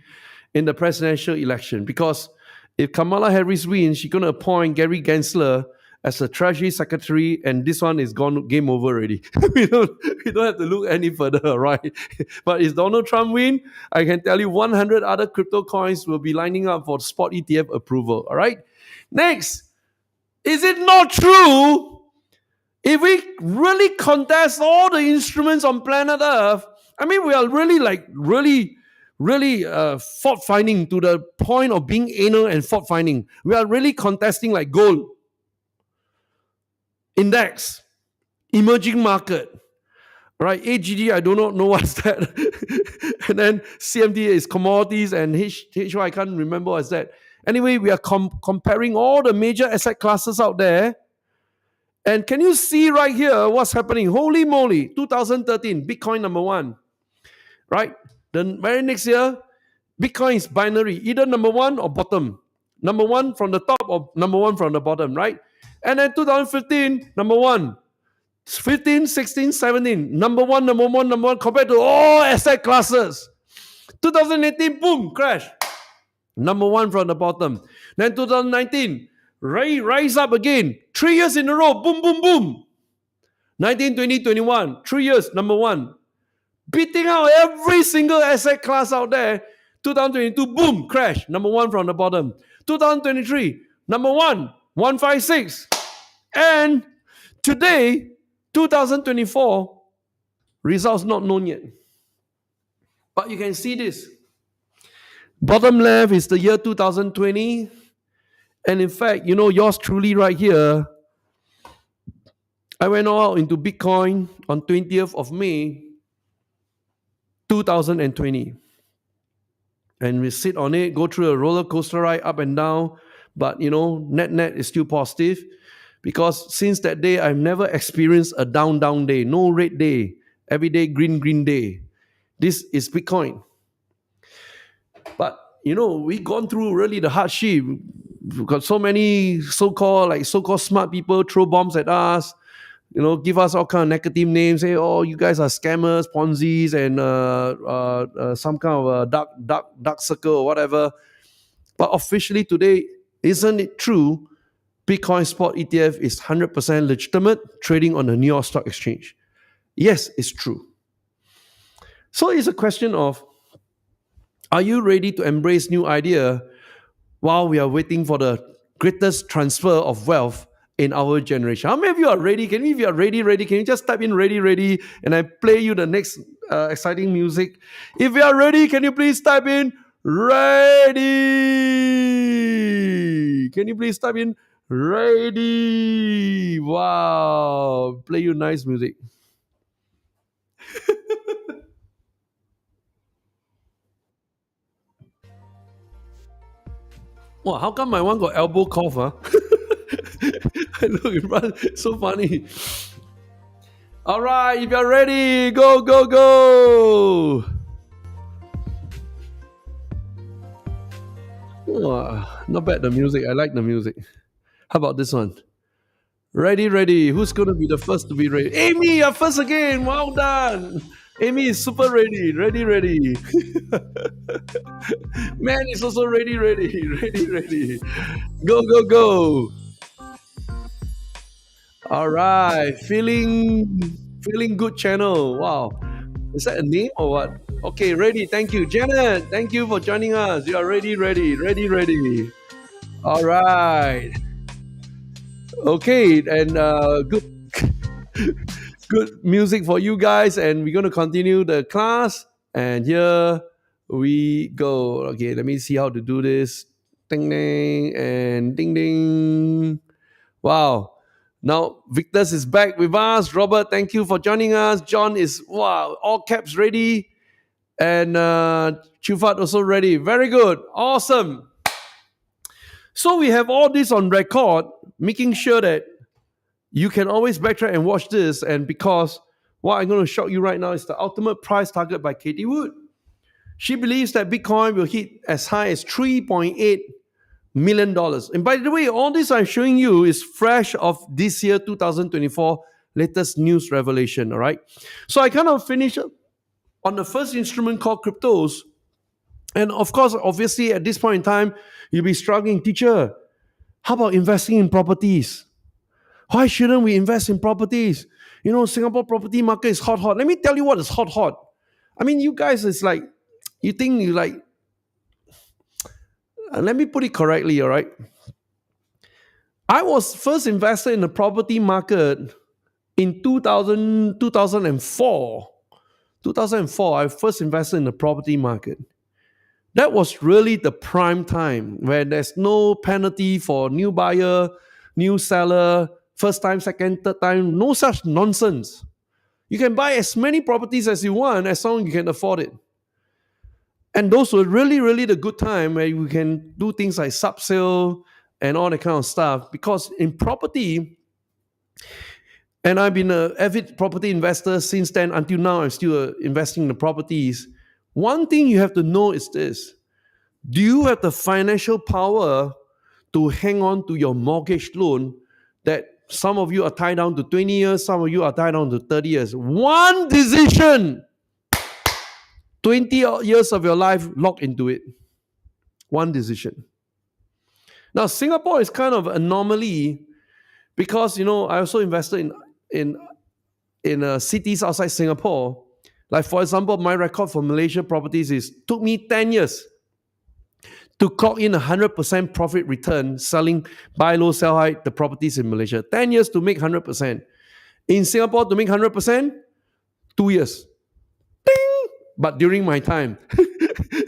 in the presidential election, because if Kamala Harris wins, she's going to appoint Gary Gensler as a Treasury Secretary, and this one is gone, game over already. we don't have to look any further, right? But if Donald Trump win, I can tell you 100 other crypto coins will be lining up for spot ETF approval, all right? Next, is it not true if we really contest all the instruments on planet Earth? I mean, we are really fault finding to the point of being anal and fault finding. We are really contesting like gold, index, emerging market, right? AGG, I do not know what's that. And then CMT is commodities, and HY, I can't remember what's that. Anyway, we are comparing all the major asset classes out there. And can you see right here what's happening? Holy moly, 2013, Bitcoin number one, right? The very next year, Bitcoin is binary, either number one or bottom. Number one from the top or number one from the bottom, right? And then 2015, number one. 15, 16, 17, number one, compared to all asset classes. 2018, boom, crash. Number one from the bottom. Then 2019, rise up again. 3 years in a row, boom, boom, boom. 19, 20, 21, 3 years, number one. Beating out every single asset class out there. 2022, boom, crash, number one from the bottom. 2023, number one, 156. And today, 2024, results not known yet. But you can see this. Bottom left is the year 2020. And in fact, yours truly right here, I went all out into Bitcoin on 20th of May, 2020. And we sit on it, go through a roller coaster ride up and down. But, net is still positive. Because since that day, I've never experienced a down day, no red day, every day green day. This is Bitcoin. But, we've gone through really the hardship. We've got so many so-called smart people throw bombs at us, give us all kind of negative names, say, oh, you guys are scammers, Ponzi's, and some kind of a dark circle or whatever. But officially today, isn't it true? Bitcoin spot ETF is 100% legitimate, trading on the New York Stock Exchange. Yes, it's true. So it's a question of, are you ready to embrace new idea while we are waiting for the greatest transfer of wealth in our generation? How many of you are ready? If you are ready, can you just type in ready, and I play you the next exciting music? If you are ready, can you please type in ready? Can you please type in ready? Wow, play you nice music. Wow, how come my one got elbow cough, huh? Look, so funny. All right, if you're ready, go. Wow, not bad, the music. I like the music. How about this one? Ready. Who's going to be the first to be ready? Amy, you're first again. Well done. Amy is super ready. Ready. Man is also ready. Go. All right. Feeling good channel. Wow. Is that a name or what? Okay, ready. Thank you. Janet, thank you for joining us. You are ready. All right. Okay, and good music for you guys, and we're going to continue the class. And here we go. Okay, let me see how to do this. Ding ding and ding ding. Wow. Now Victus is back with us. Robert, thank you for joining us. John is all caps ready, and Chufat also ready. Very good, awesome. So we have all this on record, making sure that you can always backtrack and watch this. And because what I'm going to show you right now is the ultimate price target by Katie Wood. She believes that Bitcoin will hit as high as $3.8 million. And by the way, all this I'm showing you is fresh of this year, 2024, latest news revelation, all right? So I kind of finished on the first instrument called cryptos. And of course, obviously, at this point in time, you'll be struggling. Teacher, how about investing in properties? Why shouldn't we invest in properties? Singapore property market is hot. Let me tell you what is hot. I mean, you guys, it's like, you think you like, let me put it correctly, all right? I was first invested in the property market in 2004. 2004, I first invested in the property market. That was really the prime time where there's no penalty for new buyer, new seller, first time, second, third time, no such nonsense. You can buy as many properties as you want as long as you can afford it. And those were really the good time where you can do things like sub-sale and all that kind of stuff. Because in property, and I've been an avid property investor since then until now, I'm still investing in the properties. One thing you have to know is this. Do you have the financial power to hang on to your mortgage loan that some of you are tied down to 20 years, some of you are tied down to 30 years? One decision, 20 years of your life locked into it. One decision. Now, Singapore is kind of an anomaly because, I also invested in in cities outside Singapore. Like for example, my record for Malaysia properties is took me 10 years to clock in 100% profit return selling buy low, sell high the properties in Malaysia. 10 years to make 100%. In Singapore to make 100%, 2 years. But during my time,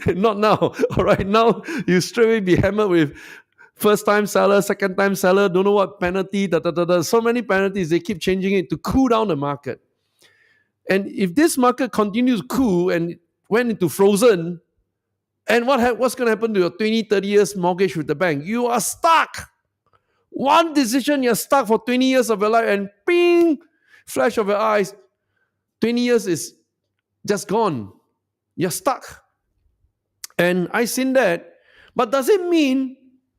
not now. All right, now you straight away be hammered with first time seller, second time seller, don't know what penalty, so many penalties. They keep changing it to cool down the market. And if this market continues to cool and went into frozen, and what's going to happen to your 20, 30 years mortgage with the bank? You are stuck. One decision, you're stuck for 20 years of your life, and ping, flash of your eyes, 20 years is just gone. You're stuck. And I seen that. But does it mean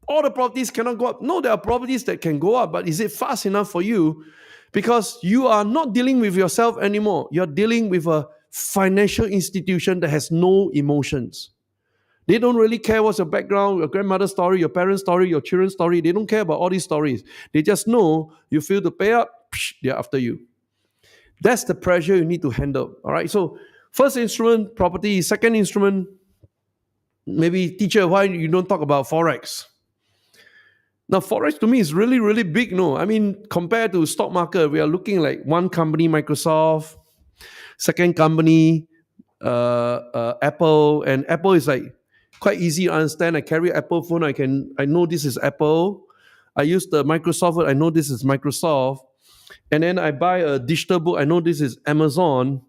all the properties cannot go up? No, there are properties that can go up, but is it fast enough for you? Because you are not dealing with yourself anymore. You're dealing with a financial institution that has no emotions. They don't really care what's your background, your grandmother's story, your parents' story, your children's story. They don't care about all these stories. They just know you feel the pay up, they're after you. That's the pressure you need to handle. All right. So first instrument, property. Second instrument, maybe teacher, why you don't talk about Forex? Now, Forex to me is really, really big. No, I mean, compared to stock market, we are looking like one company, Microsoft, second company, Apple, and Apple is like quite easy to understand. I carry Apple phone. I know this is Apple. I use the Microsoft. I know this is Microsoft. And then I buy a digital book. I know this is Amazon.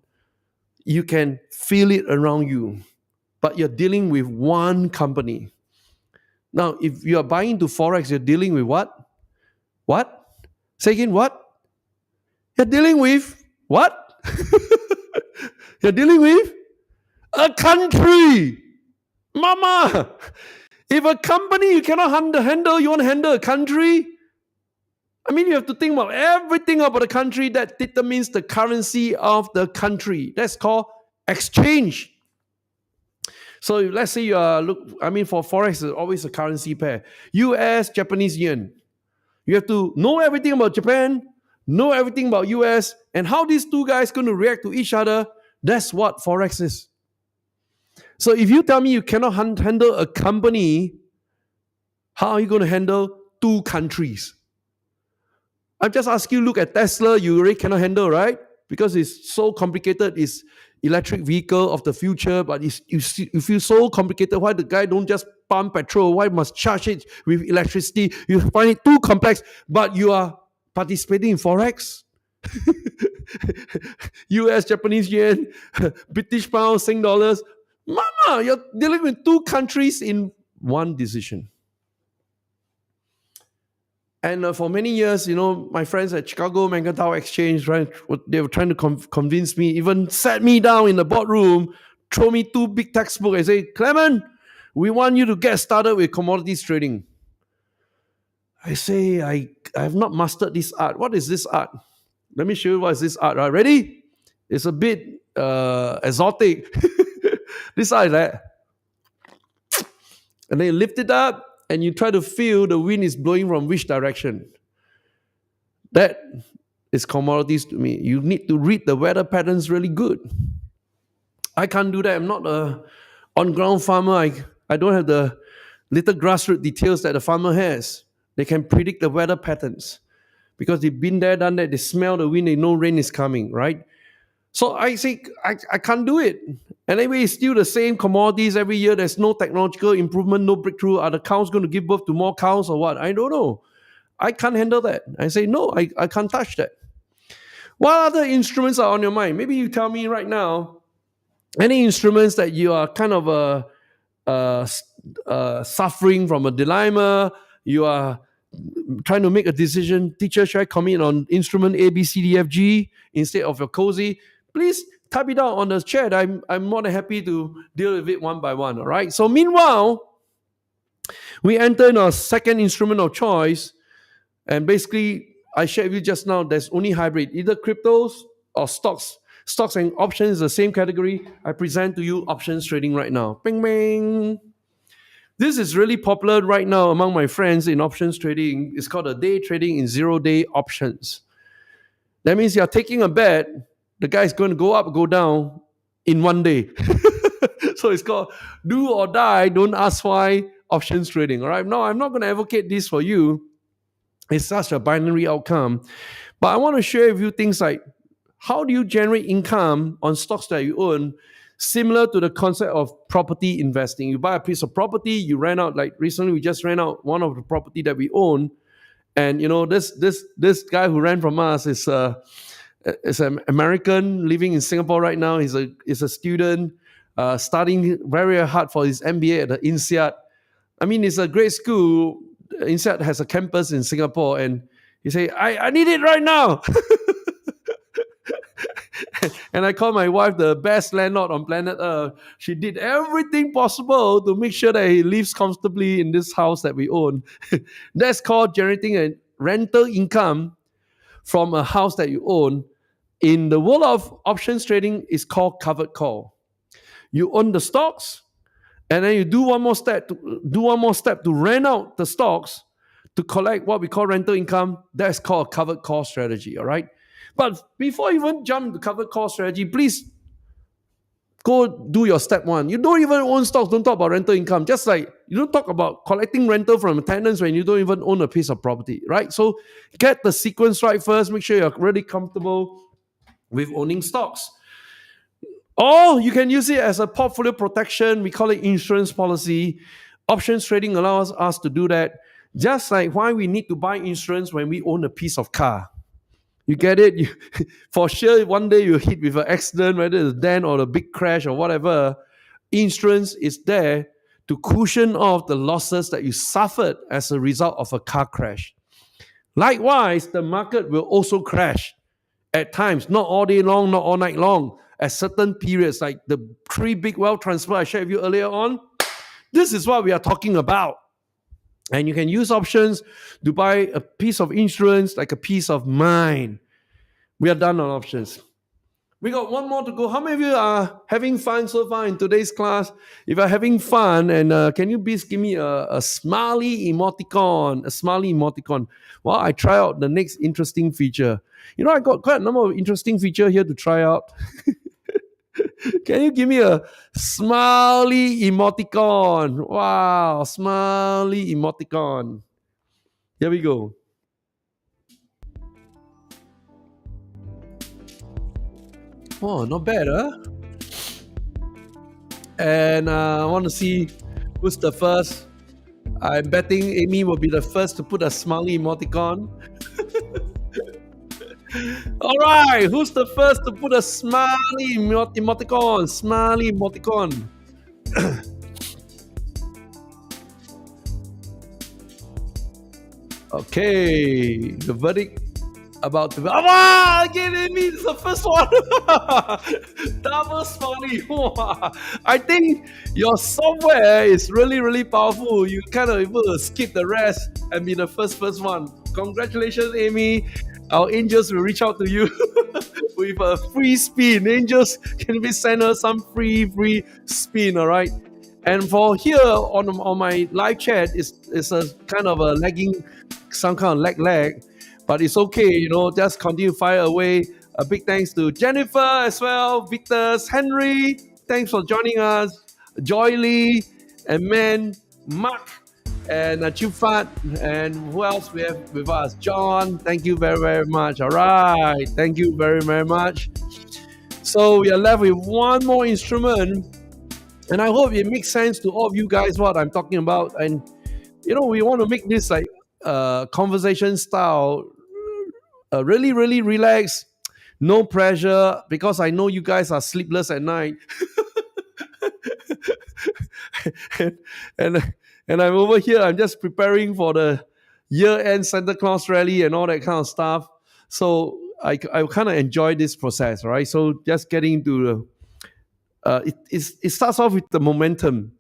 You can feel it around you, but you're dealing with one company. Now, if you are buying into Forex, you're dealing with what? What? Say again, what? You're dealing with what? You're dealing with a country. Mama, if a company you cannot handle, you want to handle a country? I mean, you have to think about everything about the country that determines the currency of the country. That's called exchange. So let's say you are, for Forex, it's always a currency pair. US, Japanese yen. You have to know everything about Japan, know everything about US, and how these two guys going to react to each other. That's what Forex is. So if you tell me you cannot handle a company, how are you going to handle two countries? I'm just asking you, look at Tesla, you already cannot handle, right? Because it's so complicated. It's electric vehicle of the future, but you feel so complicated. Why the guy don't just pump petrol? Why must charge it with electricity? You find it too complex, but you are participating in Forex. US, Japanese yen, British pound, Sing dollars. Mama, you're dealing with two countries in one decision. And for many years, my friends at Chicago Mercantile Exchange, right, they were trying to convince me, even sat me down in the boardroom, throw me two big textbooks and say, Clement, we want you to get started with commodities trading. I say, I have not mastered this art. What is this art? Let me show you what is this art. Right? Ready? It's a bit exotic. This art is that. And then you lift it up, and you try to feel the wind is blowing from which direction. That is commodities to me. You need to read the weather patterns really good. I can't do that. I'm not a on-ground farmer. I don't have the little grassroots details that the farmer has. They can predict the weather patterns because they've been there, done that. They smell the wind. They know rain is coming, right? So I say, I can't do it. And anyway, it's still the same commodities every year. There's no technological improvement, no breakthrough. Are the cows going to give birth to more cows or what? I don't know. I can't handle that. I say, no, I can't touch that. What other instruments are on your mind? Maybe you tell me right now, any instruments that you are kind of suffering from a dilemma, you are trying to make a decision. Teacher, should I comment on instrument A, B, C, D, F, G instead of your COSY? Please type it out on the chat. I'm more than happy to deal with it one by one. All right. So meanwhile, we enter in our second instrument of choice, and basically, I shared with you just now. There's only hybrid, either cryptos or stocks. Stocks and options is the same category. I present to you options trading right now. Bing, bing. This is really popular right now among my friends in options trading. It's called a day trading in 0-day options. That means you're taking a bet. The guy's going to go up, go down in one day. So it's called do or die. Don't ask why options trading. All right. No, I'm not going to advocate this for you. It's such a binary outcome. But I want to share with you things like how do you generate income on stocks that you own, similar to the concept of property investing. You buy a piece of property, you rent out, like recently we just ran out one of the property that we own. And this guy who ran from us is an American living in Singapore right now. He's a student studying very hard for his MBA at the INSEAD. I mean, it's a great school. INSEAD has a campus in Singapore, and he say, I need it right now. And I call my wife the best landlord on planet Earth. She did everything possible to make sure that he lives comfortably in this house that we own. That's called generating a rental income from a house that you own. In the world of options trading, it's called covered call. You own the stocks, and then you do one more step to rent out the stocks to collect what we call rental income. That's called a covered call strategy. All right. But before you even jump to covered call strategy, please go do your step one. You don't even own stocks, don't talk about rental income. Just like you don't talk about collecting rental from tenants when you don't even own a piece of property, right? So get the sequence right first. Make sure you're really comfortable with owning stocks. Or you can use it as a portfolio protection. We call it insurance policy. Options trading allows us to do that. Just like why we need to buy insurance when we own a piece of car. You get it? For sure, one day you're hit with an accident, whether it's a dent or a big crash or whatever. Insurance is there to cushion off the losses that you suffered as a result of a car crash. Likewise, the market will also crash at times, not all day long, not all night long, at certain periods, like the 3 big wealth transfer I shared with you earlier on. This is what we are talking about. And you can use options to buy a piece of insurance like a peace of mind. We are done on options. We got one more to go. How many of you are having fun so far in today's class? If you're having fun, and can you please give me a smiley emoticon? A smiley emoticon. While I try out the next interesting feature. I got quite a number of interesting features here to try out. Can you give me a smiley emoticon? Wow, smiley emoticon. Here we go. Oh, not bad, huh? And I want to see who's the first. I'm betting Amy will be the first to put a smiley emoticon. All right, who's the first to put a smiley emoticon? Smiley emoticon. Okay, the verdict about to be. Ah, again, Amy, it's the first one. Double smiley. I think your software is really, really powerful. You kind of able to skip the rest and be the first one. Congratulations, Amy. Our angels will reach out to you with a free spin. Angels, can we send her some free spin? All right. And for here on my live chat, it's a kind of a lagging, some kind of lag. But it's okay, just continue to fire away. A big thanks to Jennifer as well, Victor, Henry. Thanks for joining us. Joy Lee, and Man, Mark, and Chufat, and who else we have with us? John, thank you very, very much. All right, thank you very, very much. So we are left with one more instrument, and I hope it makes sense to all of you guys what I'm talking about. And we want to make this like conversation style, really, really relaxed, no pressure, because I know you guys are sleepless at night. and I'm over here. I'm just preparing for the year-end Santa Claus rally and all that kind of stuff. So I kind of enjoy this process, right? So just getting into it starts off with the momentum.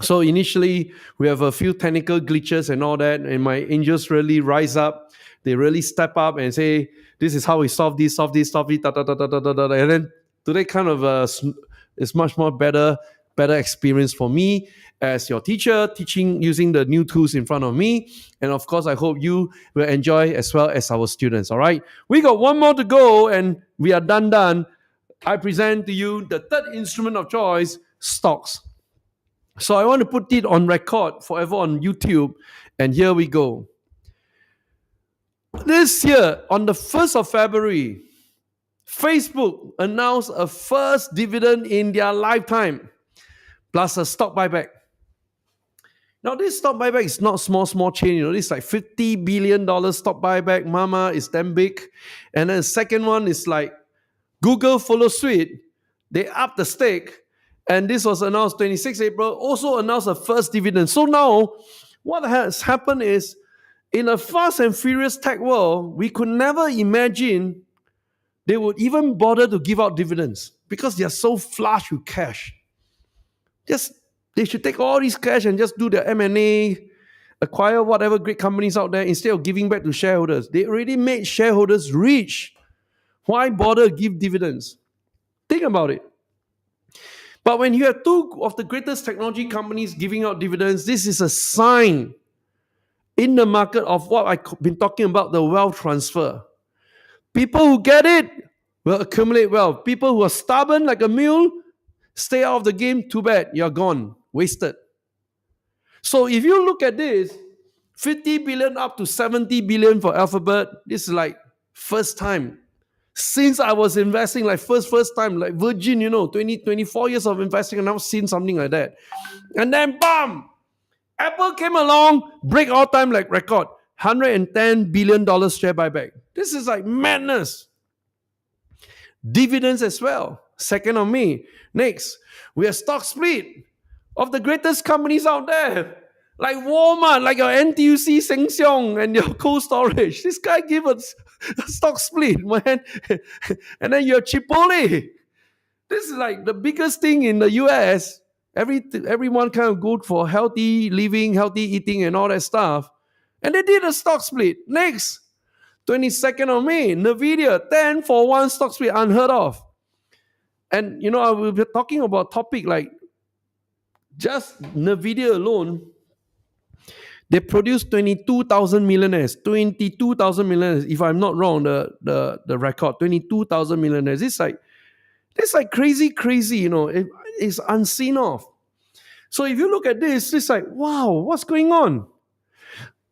So initially, we have a few technical glitches and all that, and my angels really rise up. They really step up and say, "This is how we solve this, da, da, da, da, da, and then today kind of is much more better experience for me. as your teacher, teaching using the new tools in front of me. And of course, I hope you will enjoy as well as our students. All right. We got one more to go and we are done. I present to you the third instrument of choice, stocks. So I want to put it on record forever on YouTube. And here we go. This year, on the 1st of February, Facebook announced a first dividend in their lifetime, plus a stock buyback. Now, this stock buyback is not small change. This is like $50 billion stock buyback. Mama is damn big. And then the second one is like Google follow suit. They upped the stake. And this was announced 26 April. Also announced a first dividend. So now, what has happened is, in a fast and furious tech world, we could never imagine they would even bother to give out dividends because they are so flush with cash. They should take all this cash and just do their M&A, acquire whatever great companies out there instead of giving back to shareholders. They already made shareholders rich. Why bother give dividends? Think about it. But when you have two of the greatest technology companies giving out dividends, this is a sign in the market of what I've been talking about, the wealth transfer. People who get it will accumulate wealth. People who are stubborn like a mule, stay out of the game, too bad, you're gone, wasted. So if you look at this, 50 billion up to 70 billion for Alphabet, this is like first time. Since I was investing, like first time, like Virgin, 24 years of investing, and I've seen something like that. And then bam! Apple came along, break all time like record, $110 billion share buyback. This is like madness. Dividends as well. Second on me. Next, we have stock split of the greatest companies out there. Like Walmart, like your NTUC, Sheng Siong, and your Cold Storage. This guy gave us a stock split, man. And then you have Chipotle. This is like the biggest thing in the US. Everyone kind of go for healthy living, healthy eating, and all that stuff. And they did a stock split. Next, 22nd of May, NVIDIA, 10-for-1 stock split, unheard of. And, I will be talking about topic like just NVIDIA alone. They produced 22,000 millionaires. 22,000 millionaires, if I'm not wrong, the record, 22,000 millionaires. It's like crazy, it's unseen of. So if you look at this, it's like, wow, what's going on?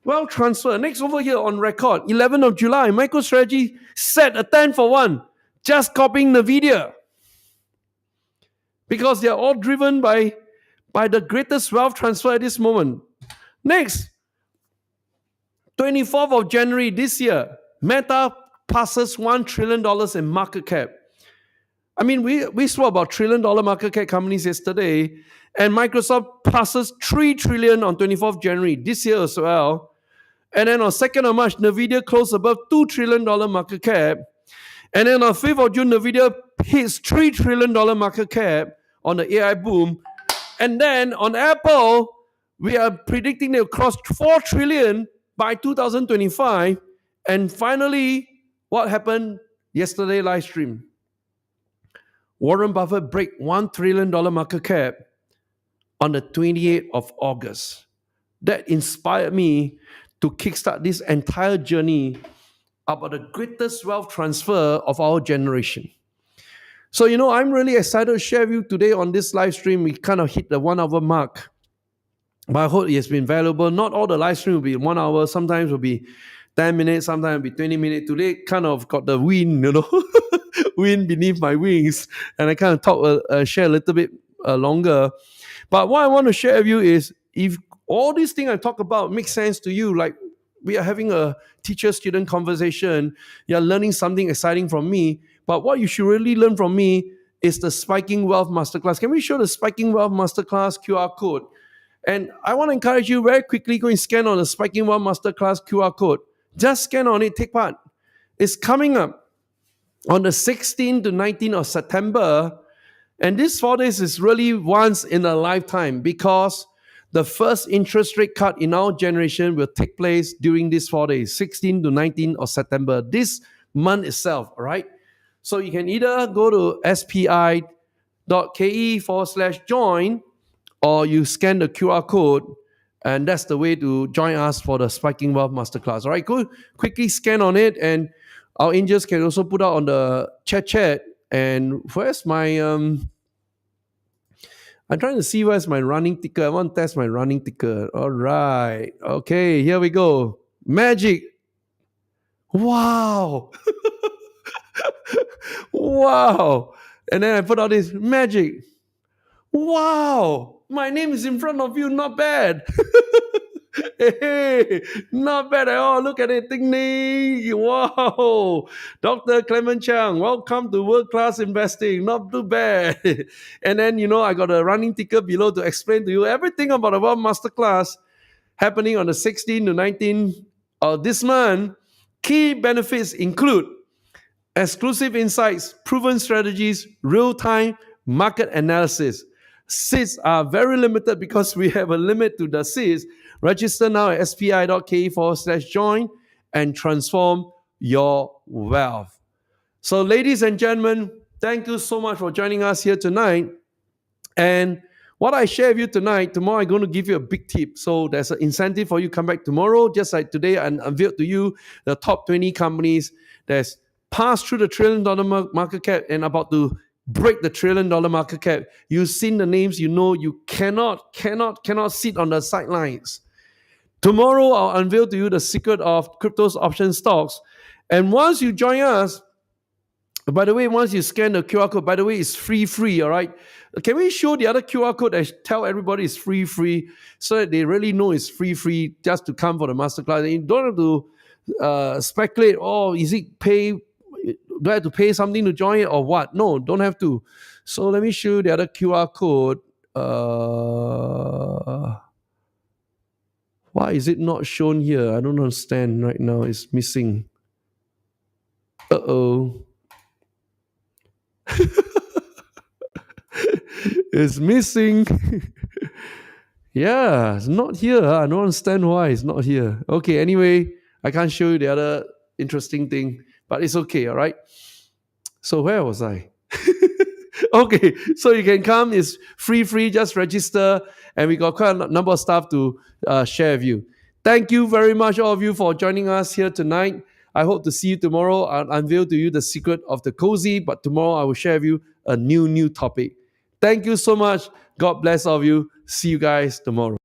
Wealth transfer. Next over here on record, 11th of July, MicroStrategy set a 10-for-1, just copying NVIDIA. Because they're all driven by the greatest wealth transfer at this moment. Next, 24th of January this year, Meta passes $1 trillion in market cap. I mean, we spoke about $1 trillion market cap companies yesterday, and Microsoft passes $3 trillion on 24th January this year as well. And then on 2nd of March, NVIDIA closed above $2 trillion market cap. And then on 5th of June, NVIDIA hits $3 trillion market cap on the AI boom. And then on Apple, we are predicting they'll cross $4 trillion by 2025. And finally, what happened yesterday live stream? Warren Buffett break $1 trillion market cap on the 28th of August. That inspired me to kickstart this entire journey about the greatest wealth transfer of our generation. So, I'm really excited to share with you today on this live stream. We kind of hit the 1 hour mark. But I hope it has been valuable. Not all the live stream will be 1 hour. Sometimes will be 10 minutes. Sometimes will be 20 minutes. Today kind of got the wind, wind beneath my wings. And I kind of share a little bit longer. But what I want to share with you is, if all these things I talk about make sense to you, like we are having a teacher-student conversation, you're learning something exciting from me, but what you should really learn from me is the Spiking Wealth Masterclass. Can we show the Spiking Wealth Masterclass QR code? And I want to encourage you very quickly, go and scan on the Spiking Wealth Masterclass QR code. Just scan on it, take part. It's coming up on the 16th to 19th of September. And this 4 days is really once in a lifetime, because the first interest rate cut in our generation will take place during these 4 days, 16 to 19 of September, this month itself, all right? So you can either go to spi.ke/join, or you scan the QR code, and that's the way to join us for the Spiking Wealth Masterclass. All right, go quickly scan on it, and our angels can also put out on the chat. And where's my I'm trying to see where's my running ticker. I want to test my running ticker. All right, okay, here we go. Magic. Wow. Wow. And then I put out this magic. Wow, my name is in front of you. Not bad. Hey, not bad at all. Look at it. Ding ding. Wow. Dr. Clement Chang, welcome to World Class Investing. Not too bad. And then, I got a running ticket below to explain to you everything about the World Masterclass happening on the 16th to 19th of this month. Key benefits include exclusive insights, proven strategies, real time market analysis. Seats are very limited because we have a limit to the seats. Register now at spi.ke/join and transform your wealth. So, ladies and gentlemen, thank you so much for joining us here tonight. And what I share with you tonight, tomorrow I'm going to give you a big tip. So there's an incentive for you to come back tomorrow, just like today I unveiled to you the top 20 companies that's passed through the $1 trillion market cap and about to break the $1 trillion market cap. You've seen the names, you know you cannot sit on the sidelines. Tomorrow I'll unveil to you the secret of crypto's option stocks. And once you join us, by the way, once you scan the QR code, by the way, it's free, all right? Can we show the other QR code that tell everybody it's free, so that they really know it's free just to come for the masterclass? And you don't have to speculate, oh, is it pay? Do I have to pay something to join it or what? No, don't have to. So let me show you the other QR code. Why is it not shown here? I don't understand right now. It's missing. Uh-oh. It's missing. Yeah, it's not here. I don't understand why it's not here. Okay, anyway, I can't show you the other interesting thing, but it's okay, all right? So where was I? Okay, so you can come. It's free. Just register, and we got quite a number of stuff to share with you. Thank you very much, all of you, for joining us here tonight. I hope to see you tomorrow. I'll unveil to you the secret of the cozy, but tomorrow I will share with you a new topic. Thank you so much. God bless all of you. See you guys tomorrow.